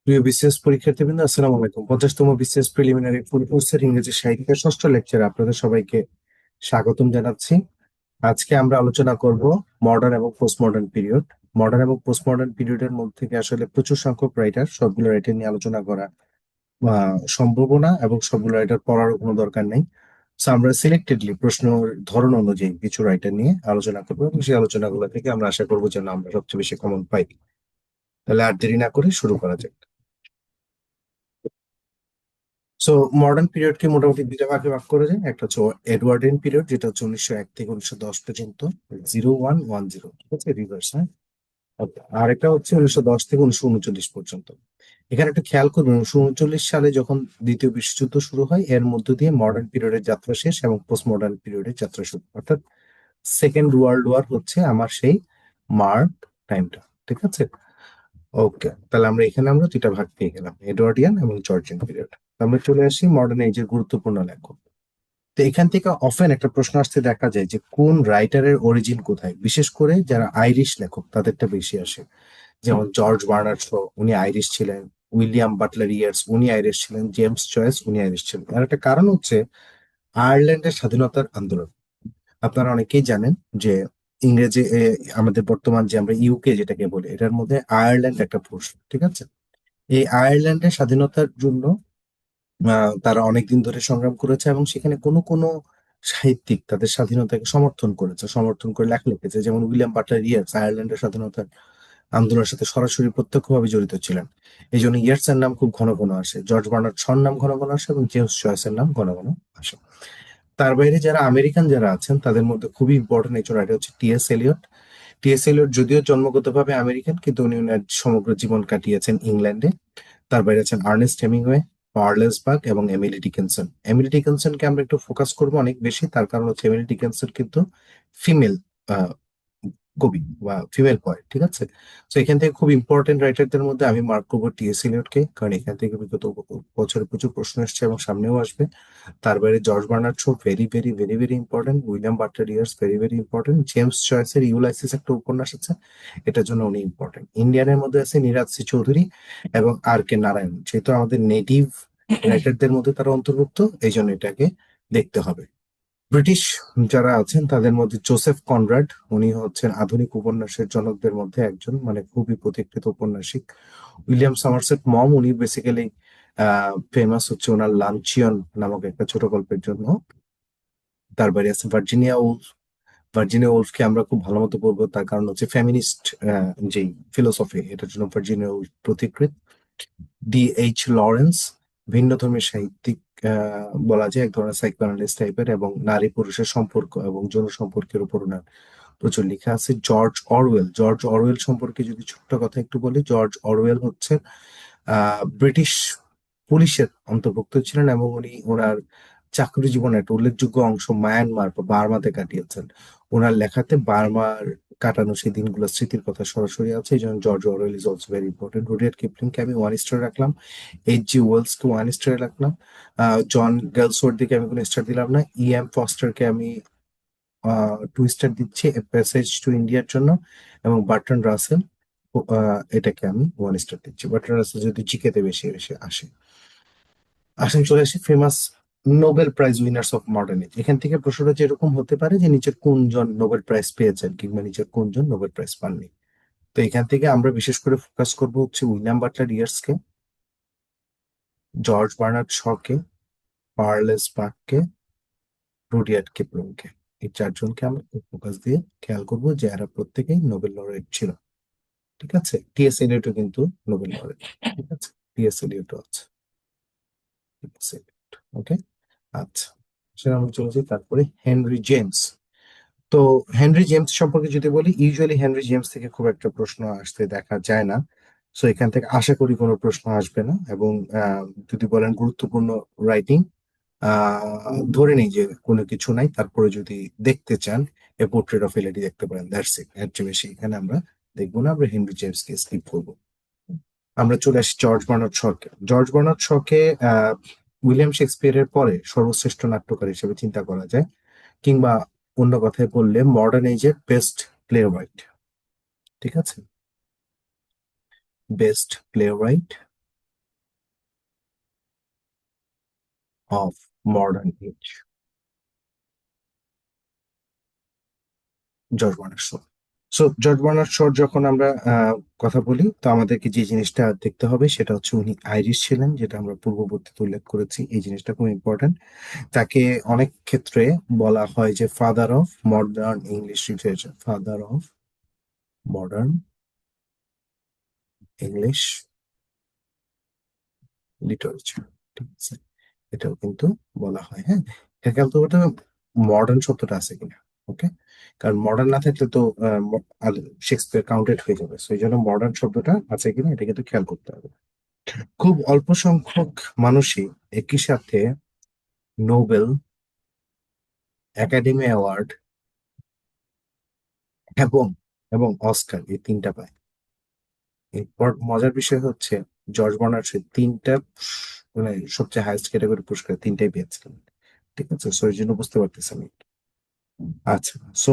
প্রিয় বিসিএস পরীক্ষার্থীবৃন্দ, আসসালামু আলাইকুম। 50তম বিসিএস প্রিলিমিনারি ফুল কোর্সের ইংরেজি সাহিত্যের ষষ্ঠ লেকচারে আপনাদের সবাইকে স্বাগতম জানাচ্ছি। আজকে আমরা আলোচনা করব মডার্ন এবং পোস্ট মডার্ন পিরিয়ড। মডার্ন এবং পোস্ট মডার্ন পিরিয়ডের মধ্যে থেকে আসলে প্রচুর সংখ্যক রাইটার, সবগুলো রাইটার নিয়ে আলোচনা করা সম্ভব না এবং সবগুলো রাইটার পড়ারও কোনো দরকার নেই। সো আমরা সিলেক্টেডলি প্রশ্ন ধরন অনুযায়ী কিছু রাইটার নিয়ে আলোচনা করবো এবং সেই আলোচনাগুলো থেকে আমরা আশা করবো যেন আমরা সবচেয়ে বেশি কমন পাই। তাহলে আর দেরি না করে শুরু করা যাক। সো মডার্ন পিরিয়ডকে মোটামুটি দুইটা ভাগে ভাগ করে যায়। একটা হচ্ছে এডওয়ার্ডিয়ান পিরিয়ড, যেটা হচ্ছে 1901 থেকে 1910 পর্যন্ত, 0110, ঠিক আছে, রিভার্স, হ্যাঁ। Okay, আর একটা হচ্ছে 1910 থেকে 1939 পর্যন্ত। এখানে একটা খেয়াল করবেন, 1939 সালে যখন দ্বিতীয় বিশ্বযুদ্ধ শুরু হয়, এর মধ্য দিয়ে মডার্ন পিরিয়ডের যাত্রা শেষ এবং পোস্ট মডার্ন পিরিয়ডের যাত্রা শুরু, অর্থাৎ সেকেন্ড ওয়ার্ল্ড ওয়ার হচ্ছে আমার সেই মার্ক টাইমটা, ঠিক আছে। ওকে, তাহলে আমরা দুইটা ভাগ পেয়ে গেলাম, এডওয়ার্ডিয়ান এবং জর্জিয়ান পিরিয়ড। আমরা চলে আসি মডার্ন এজের গুরুত্বপূর্ণ লেখক। তো এখান থেকে অফেন একটা প্রশ্ন আসতে দেখা যায় যে কোন রাইটারের অরিজিন কোথায়, বিশেষ করে যারা আইরিশ লেখক তাদেরটা বেশি আসে। যেমন জর্জ বার্নার্ড শ, উনি আইরিশ ছিলেন। উইলিয়াম বাটলার ইয়ার্স, উনি আইরিশ ছিলেন। জেমস জয়েস, উনি আইরিশ ছিলেন। এর একটা কারণ হচ্ছে আয়ারল্যান্ডের স্বাধীনতার আন্দোলন। আপনারা অনেকেই জানেন যে ইংরেজি আমাদের বর্তমান যে আমরা ইউকে যেটাকে বলি, এটার মধ্যে আয়ারল্যান্ড একটা পোর্শন, ঠিক আছে। এই আয়ারল্যান্ডের স্বাধীনতার জন্য তারা অনেকদিন ধরে সংগ্রাম করেছে এবং সেখানে কোনো কোনো সাহিত্যিক তাদের স্বাধীনতাকে সমর্থন করেছে, সমর্থন করে লেখা লিখেছে। যেমন উইলিয়াম বাটলার ইয়াটস আয়ারল্যান্ডের স্বাধীনতার আন্দোলনের সাথে সরাসরি প্রত্যক্ষভাবে জড়িত ছিলেন। এই জন্য ইয়াটস এর নাম খুব ঘন ঘন আসে, জর্জ বার্নার্ড শর নাম ঘন ঘন আসে এবং জেমস জয়েসের নাম ঘন ঘন আসে। তার বাইরে যারা আমেরিকান যারা আছেন তাদের মধ্যে খুবই ইম্পর্টেন্ট একজন রাইটার হচ্ছে টিএস এলিয়ট। টিএস এলিয়ট যদিও জন্মগতভাবে আমেরিকান, কিন্তু উনি ওনার সমগ্র জীবন কাটিয়েছেন ইংল্যান্ডে। তার বাইরে আছেন আর্নেস্ট হেমিংওয়ে, পার্লেস বাক এবং এমিলি ডিকিনসন। এমিলি ডিকিনসনকে আমরা একটু ফোকাস করবো অনেক বেশি, তার কারণ হচ্ছে এমিলি ডিকিনসন কিন্তু ফিমেল কবি বা ফিমেল পয়েট, ঠিক আছে। তো এখান থেকে খুব ইম্পর্টেন্ট রাইটারদের মধ্যে আমি মার্ক করবো টিএস এলিয়টকে, কারণ এখান থেকে বিগত বছরে প্রচুর প্রশ্ন এসছে এবং সামনেও আসবে। তার বাইরে George Bernard Shaw very very very very important. William Butler Yeats very very important. James জয়েসের ইউলাইসিস একটা উপন্যাস আছে, এটার জন্য উনি ইম্পর্টেন্ট। ইন্ডিয়ানের মধ্যে আছে নীরাজ সি চৌধুরী এবং আর কে নারায়ণ, যেহেতু আমাদের নেটিভ রাইটারদের মধ্যে তারা অন্তর্ভুক্ত, এই জন্য এটাকে দেখতে হবে। ব্রিটিশ যারা আছেন তাদের মধ্যে জোসেফ কনরাড, উনি হচ্ছেন আধুনিক উপন্যাসের জনকদের মধ্যে একজন, মানে খুবই প্রতীক্ষিত ঔপন্যাসিক। উইলিয়াম সামারসেট মম, উনি বেসিক্যালি ফেমাস হচ্ছে ওনার লাঞ্চিয়ন নামক একটা ছোট গল্পের জন্য। তার বাইরে আছে ভার্জিনিয়া উলফ। ভার্জিনিয়া উলফকে আমরা খুব ভালো মতো পড়বো, তার কারণ হচ্ছে ফেমিনিস্ট যেই ফিলোসফি, এটার জন্য ভার্জিনিয়া উলফ প্রতিকৃত। ডি এইচ লরেন্স, ভিন্ন ধর্মের সাহিত্যিক, বলা যায় এক ধরনের সাইকোঅ্যানালিস্ট টাইপের, এবং নারী পুরুষের সম্পর্ক এবং যৌন সম্পর্কের উপর ওনার প্রচুর লেখা আছে। জর্জ অরওয়েল, জর্জ অরওয়েল সম্পর্কে যদি ছোট্ট কথা একটু বলি, জর্জ অরওয়েল হচ্ছে ব্রিটিশ পুলিশের অন্তর্ভুক্ত ছিলেন এবং উনি ওনার চাকরি জীবনের একটা উল্লেখযোগ্য অংশ মায়ানমার বা বার্মাতে কাটিয়েছেন। ওনার লেখাতে বার্মার কাটানো সেই দিনগুলো স্মৃতির কথা সরাসরি আছে, এই জন্য George Orwell is also very important. Rudyard কিপলিংকে আমি 1 স্টার রাখলাম। এইচ জি ওয়েলসকে 1 স্টার রাখলাম। জন গেলসওয়ার্থকে আমি কোনো স্টার দিলাম না। ই এম ফস্টারকে আমি 2 স্টার দিচ্ছি এ প্যাসেজ টু ইন্ডিয়ার জন্য। এবং বার্টন রাসেল, এটাকে আমি 1 স্টার দিচ্ছি। বার্টন রাসেল যদি জিকেতে বেশি বেশি আসে। আসেন চলে আসি famous Nobel prize winners of modern age. এখান থেকে প্রশ্নটা যেরকম হতে পারে যে নিচের কোনজন নোবেল প্রাইজ পেয়েছেন কিংবা নিচের কোনজন নোবেল প্রাইজ পাননি। তো এখান থেকে আমরা বিশেষ করে ফোকাস করব হচ্ছে উইলিয়াম বাটলার ইয়ার্সকে, জর্জ বার্নার্ড শকে, পার্লেস বাককে, রুডিয়ার্ড কিপলিংকে। এই চারজনকে আমরা ফোকাস দিয়ে খেয়াল করব যে এরা প্রত্যেকেই নোবেল লরেট ছিল, ঠিক আছে। টিএস এলিয়টও কিন্তু নোবেল লরেট, ঠিক আছে। টিএস এলিয়টও আছে, টিএস এলিয়ট, ওকে। আচ্ছা, সেটা আমরা চলে যাই তারপরে হেনরি জেমস। তো হেনরি জেমস সম্পর্কে যদি বলি, ইউজুয়ালি হেনরি জেমস থেকে খুব একটা প্রশ্ন আসতে দেখা যায় না। সো এখান থেকে আশা করি কোনো প্রশ্ন আসবে না। এবং যদি বলেন গুরুত্বপূর্ণ রাইটিং, ধরে নেই যে কোনো কিছু নাই, তারপরে যদি দেখতে চান এ পোর্ট্রেট অফ এ লেডি দেখতে পারেন, দ্যাটস ইট। এর চেয়ে বেশি এখানে আমরা দেখবো না, আমরা হেনরি জেমসকে স্কিপ করবো। আমরা চলে আসি জর্জ বার্নার্ড শকে। জর্জ বার্নার্ড শকে উইলিয়াম শেক্সপিয়ারের পরে সর্বশ্রেষ্ঠ নাট্যকার হিসেবে চিন্তা করা যায়, কিংবা অন্য কথায় বললে মডার্ন এজের বেস্ট প্লে রাইট, ঠিক আছে, best playwright. Of modern age, George Bernard Shaw. So George Bernard শর যখন আমরা কথা বলি, তো আমাদেরকে যে জিনিসটা দেখতে হবে সেটা হচ্ছে উনি আইরিশ ছিলেন, যেটা আমরা পূর্ববর্তীতে উল্লেখ করেছি। এই জিনিসটা খুব ইম্পর্ট্যান্ট। তাকে অনেক ক্ষেত্রে বলা হয় যে father of modern English literature, father of modern English literature, ঠিক আছে? এটাও কিন্তু বলা হয়। হ্যাঁ, খেয়াল করতে হবে মডার্ন শব্দটা আছে কিনা। ওকে, কারণ মডার্ন না থাকলে তো শেক্সপিয়ার কাউন্টেড হয়ে যাবে। সেই জন্য মডার্ন শব্দটা আছে কিনা এটা কিন্তু খেয়াল করতে হবে। খুব অল্প সংখ্যক মানুষই একই সাথে নোবেল, একাডেমি অ্যাওয়ার্ড এবং এবং অস্কার এই তিনটা পায়। এরপর মজার বিষয় হচ্ছে জর্জ বার্নার্ড সে তিনটা মানে সবচেয়ে হাইয়েস্ট ক্যাটাগরি পুরস্কার তিনটাই পেয়েছিলেন। ঠিক আছে, সো এই জন্য বুঝতে পারতেছেন। আচ্ছা, সো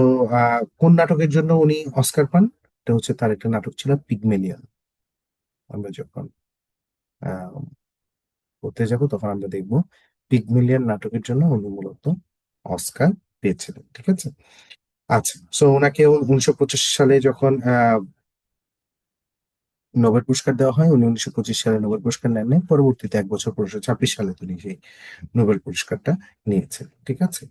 কোন নাটকের জন্য উনি অস্কার পান? এটা হচ্ছে তার একটা নাটক ছিল পিগমেলিয়ন। আমরা যখন আহ পড়তে যাব তখন আমরা দেখবো পিগমেলিয়ন নাটকের জন্য উনি মূলত অস্কার পেয়েছিলেন। ঠিক আছে, আচ্ছা, সো ওনাকে 1925 সালে যখন নোবেল পুরস্কার দেওয়া হয়, উনি 1925 সালে নোবেল পুরস্কার নেন নাই। পরবর্তীতে 1 বছর পর 1926 সালে তিনি সেই নোবেল পুরস্কারটা নিয়েছেন। ঠিক আছে,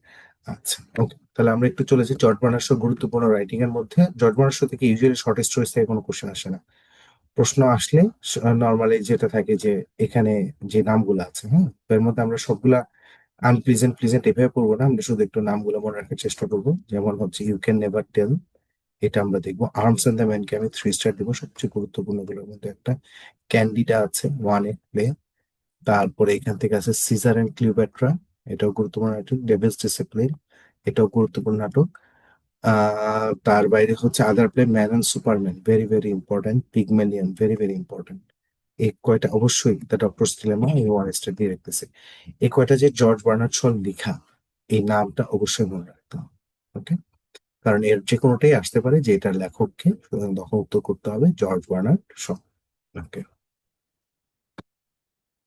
আচ্ছা, ওকে, তাহলে আমরা একটু চলেছি জর্জ বার্নার্ড শো গুরুত্বপূর্ণ রাইটিং এর মধ্যে। জর্জ বার্নার্ড শো থেকে ইউজুয়ালি শর্টেস্ট চয়েস থেকে কোনো কোশ্চেন আসে না। প্রশ্ন আসলে নর্মালি যেটা থাকে যে এখানে যে নামগুলো আছে, হ্যাঁ, এর মধ্যে আমরা সবগুলা আনপ্লিজেন্ট প্লিজেন্ট এভাবে পড়বো না, আমরা শুধু একটু নামগুলো মনে রাখার চেষ্টা করবো। যেমন হচ্ছে ইউ ক্যান নেভার টেল, এটা আমরা দেখবো। আর্মস এন্ড দ্য ম্যানকে আমি 3 স্টার দেবো, সবচেয়ে গুরুত্বপূর্ণ গুলোর মধ্যে একটা। ক্যান্ডিডা আছে, ওয়ান এ প্লে। তারপরে এখান থেকে আছে সিজার এন্ড ক্লিওপেট্রা, এটাও গুরুত্বপূর্ণ নাটক। ডেভিলস ডিসিপ্লিন, এটাও গুরুত্বপূর্ণ নাটক। তার বাইরে হচ্ছে other play, man and superman, very very important. Pygmalion, very very important. এই কয়টা অবশ্যই দ্য ডক্টরস ডিলেমা, এই 1 স্টার দিয়ে রাখতেছে। এই কয়টা যে জর্জ বার্নার্ড শ লেখা, এই নামটা অবশ্যই মনে রাখতে হবে। ওকে, কারণ এর যে কোনোটাই আসতে পারে যে এটার লেখককে, সুতরাং তখন উত্তর করতে হবে জর্জ বার্নার্ড শ। ওকে,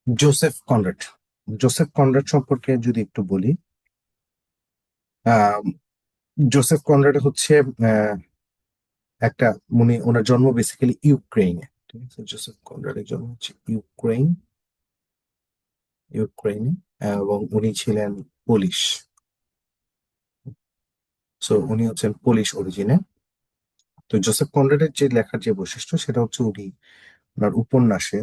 জোসেফ কনরাড। জোসেফ কনরাড সম্পর্কে যদি একটু বলি, আহ জোসেফ কনরাড হচ্ছে আহ, একটা, উনি ওনার জন্ম বেসিক্যালি ইউক্রেইনে। ঠিক আছে, জোসেফ কনরাডের জন্ম হচ্ছে ইউক্রেইনে, এবং উনি ছিলেন পোলিশ। সো উনি হচ্ছেন পোলিশ অরিজিনে। তো জোসেফ কনরাডের যে লেখার যে বৈশিষ্ট্য সেটা হচ্ছে উনি ওনার উপন্যাসে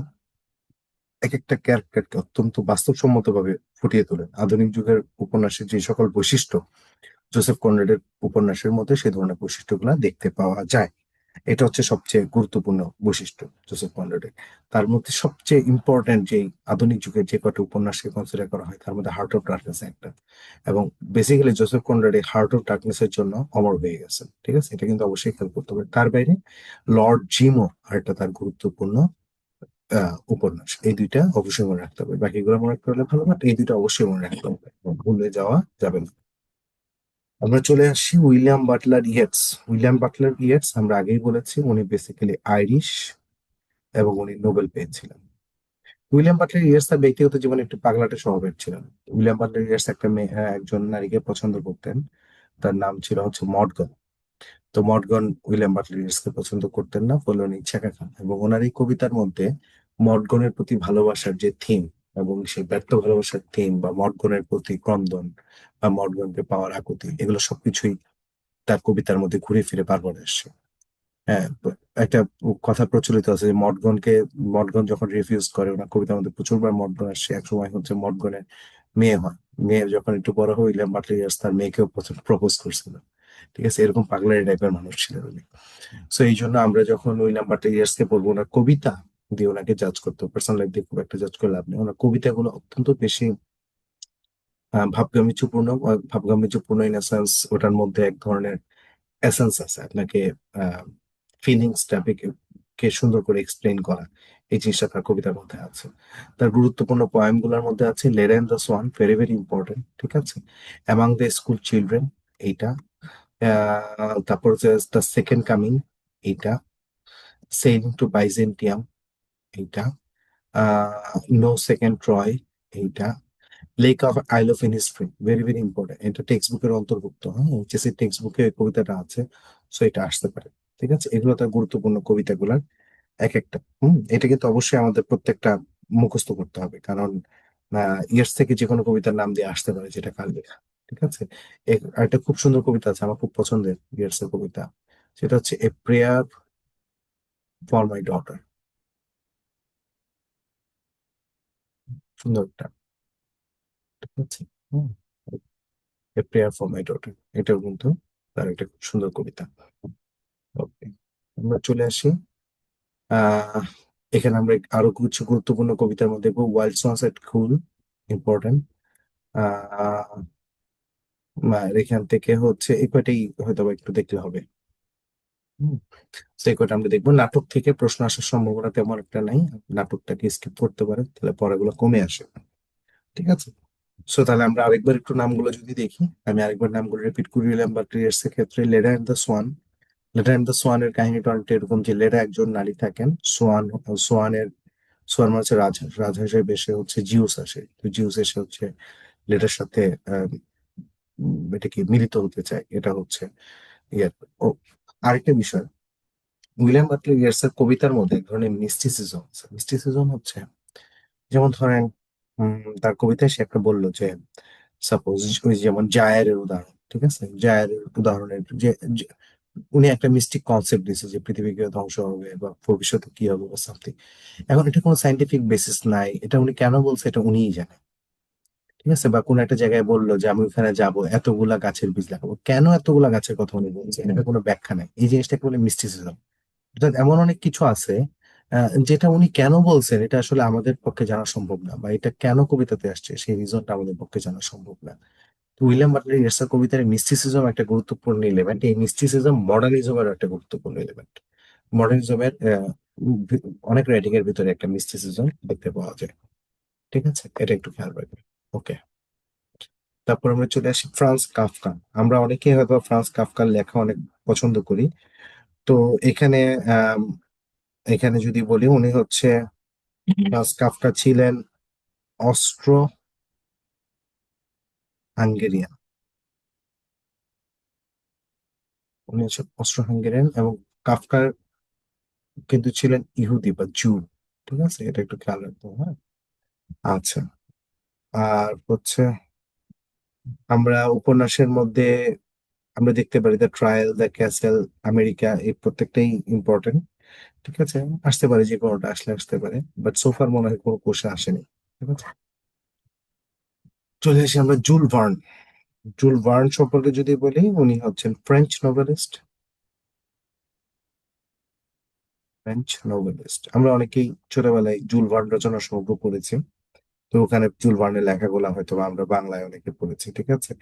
এক একটা ক্যারেক্টারকে অত্যন্ত বাস্তবসম্মত ভাবে ফুটিয়ে তোলেন। আধুনিক যুগের উপন্যাসের যে সকল বৈশিষ্ট্য জোসেফ কনরাডের উপন্যাসের মধ্যে সেই ধরনের বৈশিষ্ট্যগুলো দেখতে পাওয়া যায়। এটা হচ্ছে সবচেয়ে গুরুত্বপূর্ণ বৈশিষ্ট্য জোসেফ কনরাডের। তার মধ্যে সবচেয়ে ইম্পর্টেন্ট যে আধুনিক যুগের যে কটা উপন্যাসকে কনসিডার করা হয় তার মধ্যে হার্ট অফ ডার্কনেস একটা। এবং বেসিক্যালি জোসেফ কনরাড এই হার্ট অফ ডার্কনেস এর জন্য অমর হয়ে গেছেন। ঠিক আছে, এটা কিন্তু অবশ্যই খেয়াল করতে হবে। তার বাইরে লর্ড জিমো আরেকটা তার গুরুত্বপূর্ণ উপন্যাস। এই দুইটা অবশ্যই মনে রাখতে হবে, বাকিগুলো মনে রাখতে হলে ভালো, বাট এই দুইটা অবশ্যই মনে রাখতে হবে, ভুলে যাওয়া যাবে না। আমরা চলে আসছি William Butler Yeats. William Butler Yeats আমরা আগেই বলেছি উনি বেসিক্যালি আইরিশ এবং উনি নোবেল পেয়েছিলেন। উইলিয়াম বাটলার ইয়েটস তার ব্যক্তিগত জীবনে একটু পাগলাটে স্বভাবের ছিলেন। উইলিয়াম বাটলার ইয়েটস একটা মেয়ে, একজন নারীকে পছন্দ করতেন। তার নাম ছিল হচ্ছে মডগন। তো মডগন উইলিয়াম বাটলার ইয়েটসকে পছন্দ করতেন না, ফলে উনি ছেঁকা খান। এবং ওনার এই কবিতার মধ্যে মডগনের প্রতি ভালোবাসার যে থিম, এবং সেই ব্যর্থ ভালোবাসার থিম বা মডগনের প্রতি ক্রন্দন বা মডগনকে পাওয়ার আকুতি, এগুলো সবকিছুই তার কবিতার মধ্যে ঘুরে ফিরে বারবার আসছে। হ্যাঁ, একটা কথা প্রচলিত আছে যে মডগন যখন রিফিউজ করে, ওনার কবিতার মধ্যে প্রচুরবার মডগন আসছে। এক সময় হচ্ছে মডগনের মেয়ে হয়। মেয়ে যখন একটু বড় হয়, উইলিয়াম বাটলার ইয়ার্স তার মেয়েকেও প্রপোজ করছিল। ঠিক আছে, এরকম পাগলারি টাইপের মানুষ ছিলেন উনি। সো এই জন্য আমরা যখন উইলিয়াম বাটলার ইয়ার্স কে পড়বো, ওনার কবিতা দিয়ে ওনাকে জাজ করতে, পার্সোনাল লাইফ দিয়ে খুব একটা জাজ করে লাভ নেই। ওনার কবিতাগুলো অত্যন্ত বেশি ভাবগামিত্যপূর্ণ। ভাবগামিত্যপূর্ণ ইন সেন্স ওটার মধ্যে এক ধরনের এসেন্স আছে, আপনাকে ফিলিংসটাকে কে সুন্দর করে এক্সপ্লেন করা। এই জিনিসটা তার কবিতার মধ্যে আছে। তার গুরুত্বপূর্ণ পোয়েম গুলোর মধ্যে আছে Leda and the swan, very very important. ঠিক আছে, অ্যামাং দ্য স্কুল চিলড্রেন, এইটা। তারপর হচ্ছে দ্য সেকেন্ড কামিং, এইটা। সেইলিং টু বাইজেন্টিয়াম, এইটা। নো সেকেন্ড ট্রয়, এইটা। Lake of isle of Innisfree, very very important, এটা টেক্সট বুকের অন্তর্ভুক্ত, হ্যাঁ, এইচএসসি টেক্সট বুকে কবিতাটা আছে, সো এটা আসতে পারে। ঠিক আছে, এগুলো তার গুরুত্বপূর্ণ কবিতাগুলার এক একটা। এটা কিন্তু অবশ্যই আমাদের প্রত্যেকটা মুখস্থ করতে হবে, কারণ ইয়ার্স থেকে যে কোনো কবিতার নাম দিয়ে আসতে পারে যেটা কার লেখা। ঠিক আছে, একটা খুব সুন্দর কবিতা আছে আমার খুব পছন্দের ইয়ার্স এর কবিতা, সেটা হচ্ছে a prayer for my daughter. সুন্দর একটা, ঠিক আছে, a prayer for my daughter, এটাও কিন্তু তার একটা খুব সুন্দর কবিতা। ওকে, আমরা চলে আসি আহ এখানে আমরা আরো কিছু গুরুত্বপূর্ণ কবিতার মধ্যে দেখবো ওয়াইল্ড সানসেট কুল, ইম্পর্টেন্ট। আহ আর এখান থেকে হচ্ছে এই কয়টাই হয়তো বা একটু দেখলে হবে। হুম, তো এই কয়টা আমরা দেখবো। নাটক থেকে প্রশ্ন আসার সম্ভাবনা তেমন একটা নাই, নাটকটাকে স্কিপ করতে পারে, তাহলে পড়াগুলো কমে আসে। ঠিক আছে, সো তাহলে আমরা আরেকবার একটু নামগুলো যদি দেখি, আমি আরেকবার নামগুলো রিপিট করে নিলাম। বা ক্রিয়েটস এর ক্ষেত্রে Leda and the swan, Leda and the সোয়ানের কাহিনীটা অনেকটা এরকম যে লেডা একজন নারী থাকেন, সোয়ান, সোয়ানের, সোয়ান মানে হচ্ছে রাজা, রাজা হিসেবে এসে হচ্ছে জিউস আসে, তো জিউস এসে হচ্ছে লেডার সাথে এটাকে মিলিত হতে চায়, এটা হচ্ছে ইয়ার। ও, আরেকটা বিষয়, উইলিয়াম বাটলার ইয়েটস এর কবিতার মধ্যে এক ধরনের মিস্টিসিজম আছে। মিস্টিসিজম হচ্ছে যেমন ধরেন, তার কবিতায় সে একটা বললো যে সাপোজ ওই যেমন জায়ারের উদাহরণ, ঠিক আছে, জায়ারের উদাহরণের যে উনি একটা মিস্টিক কনসেপ্ট দিয়েছে যে পৃথিবী কিভাবে ধ্বংস হবে বা ভবিষ্যতে কি হবে বা সামথিং। এখন এটা কোনো সাইন্টিফিক বেসিস নাই, এটা উনি কেন বলছে এটা উনিই জানেন। ঠিক আছে, বা কোন একটা জায়গায় বললো যে আমি ওখানে যাব, এতগুলা গাছের বীজ লাগাবো, কেন এতগুলা গাছের কথা উনি বলছেন, এটা কোনো ব্যাখ্যা নাই, এই জিনিসটাকে বলে মিস্টিসিজম। অর্থাৎ এমন অনেক কিছু আছে যেটা উনি কেন বলছেন এটা আসলে আমাদের পক্ষে জানা সম্ভব না, বা এটা কেন কবিতাতে আসছে সেই রিজনটা আমাদের পক্ষে জানা সম্ভব না। তো উইলিয়াম বাটলার ইয়েটসের কবিতার মিস্টিসিজম একটা গুরুত্বপূর্ণ এলিমেন্ট, এই মিস্টিসিজম মডার্নিজমের একটা গুরুত্বপূর্ণ এলিমেন্ট। মডার্নিজমের অনেক রাইটিং এর ভিতরে একটা মিস্টিসিজম দেখতে পাওয়া যায়। ঠিক আছে, এটা একটু খেয়াল রাখবেন। ওকে, তারপর আমরা চলে আসি ফ্রান্স কাফকা। আমরা অনেকেই হয়তো ফ্রান্স কাফকার লেখা অনেক পছন্দ করি। তো এখানে আম, এখানে যদি বলি, উনি হচ্ছে ফ্রান্স কাফকা ছিলেন অস্ট্রো হাঙ্গেরিয়ান, উনি হচ্ছে অস্ট্রো হাঙ্গেরিয়ান, এবং কাফকার কিন্তু ছিলেন ইহুদি বা জু। ঠিক আছে, এটা একটু খেয়াল রাখবো, হ্যাঁ। আচ্ছা, আর হচ্ছে আমরা উপন্যাসের মধ্যে আমরা দেখতে পারি the trial, the castle, America, এই প্রত্যেকটাই ইম্পর্টেন্ট। ঠিক আছে, আসতে পারে, যে কোনোটা আসলে আসতে পারে, বাট সোফার মনে হয় কোনো কোশ্চেন আসেনি। ঠিক আছে, চলে আসি আমরা জুল ভার্ন। জুল ভার্ন সম্পর্কে যদি বলি, উনি হচ্ছেন ফ্রেঞ্চ নোবেলিস্ট। ফ্রেঞ্চ নোবেলিস্ট, আমরা অনেকেই ছোটবেলায় জুল ভার্ন রচনা সমগ্র পড়েছি, তো ওখানে জুল ভার্নের লেখাগুলো হয়তো বা আমরা বাংলায় অনেকে পড়েছি। ঠিক আছে,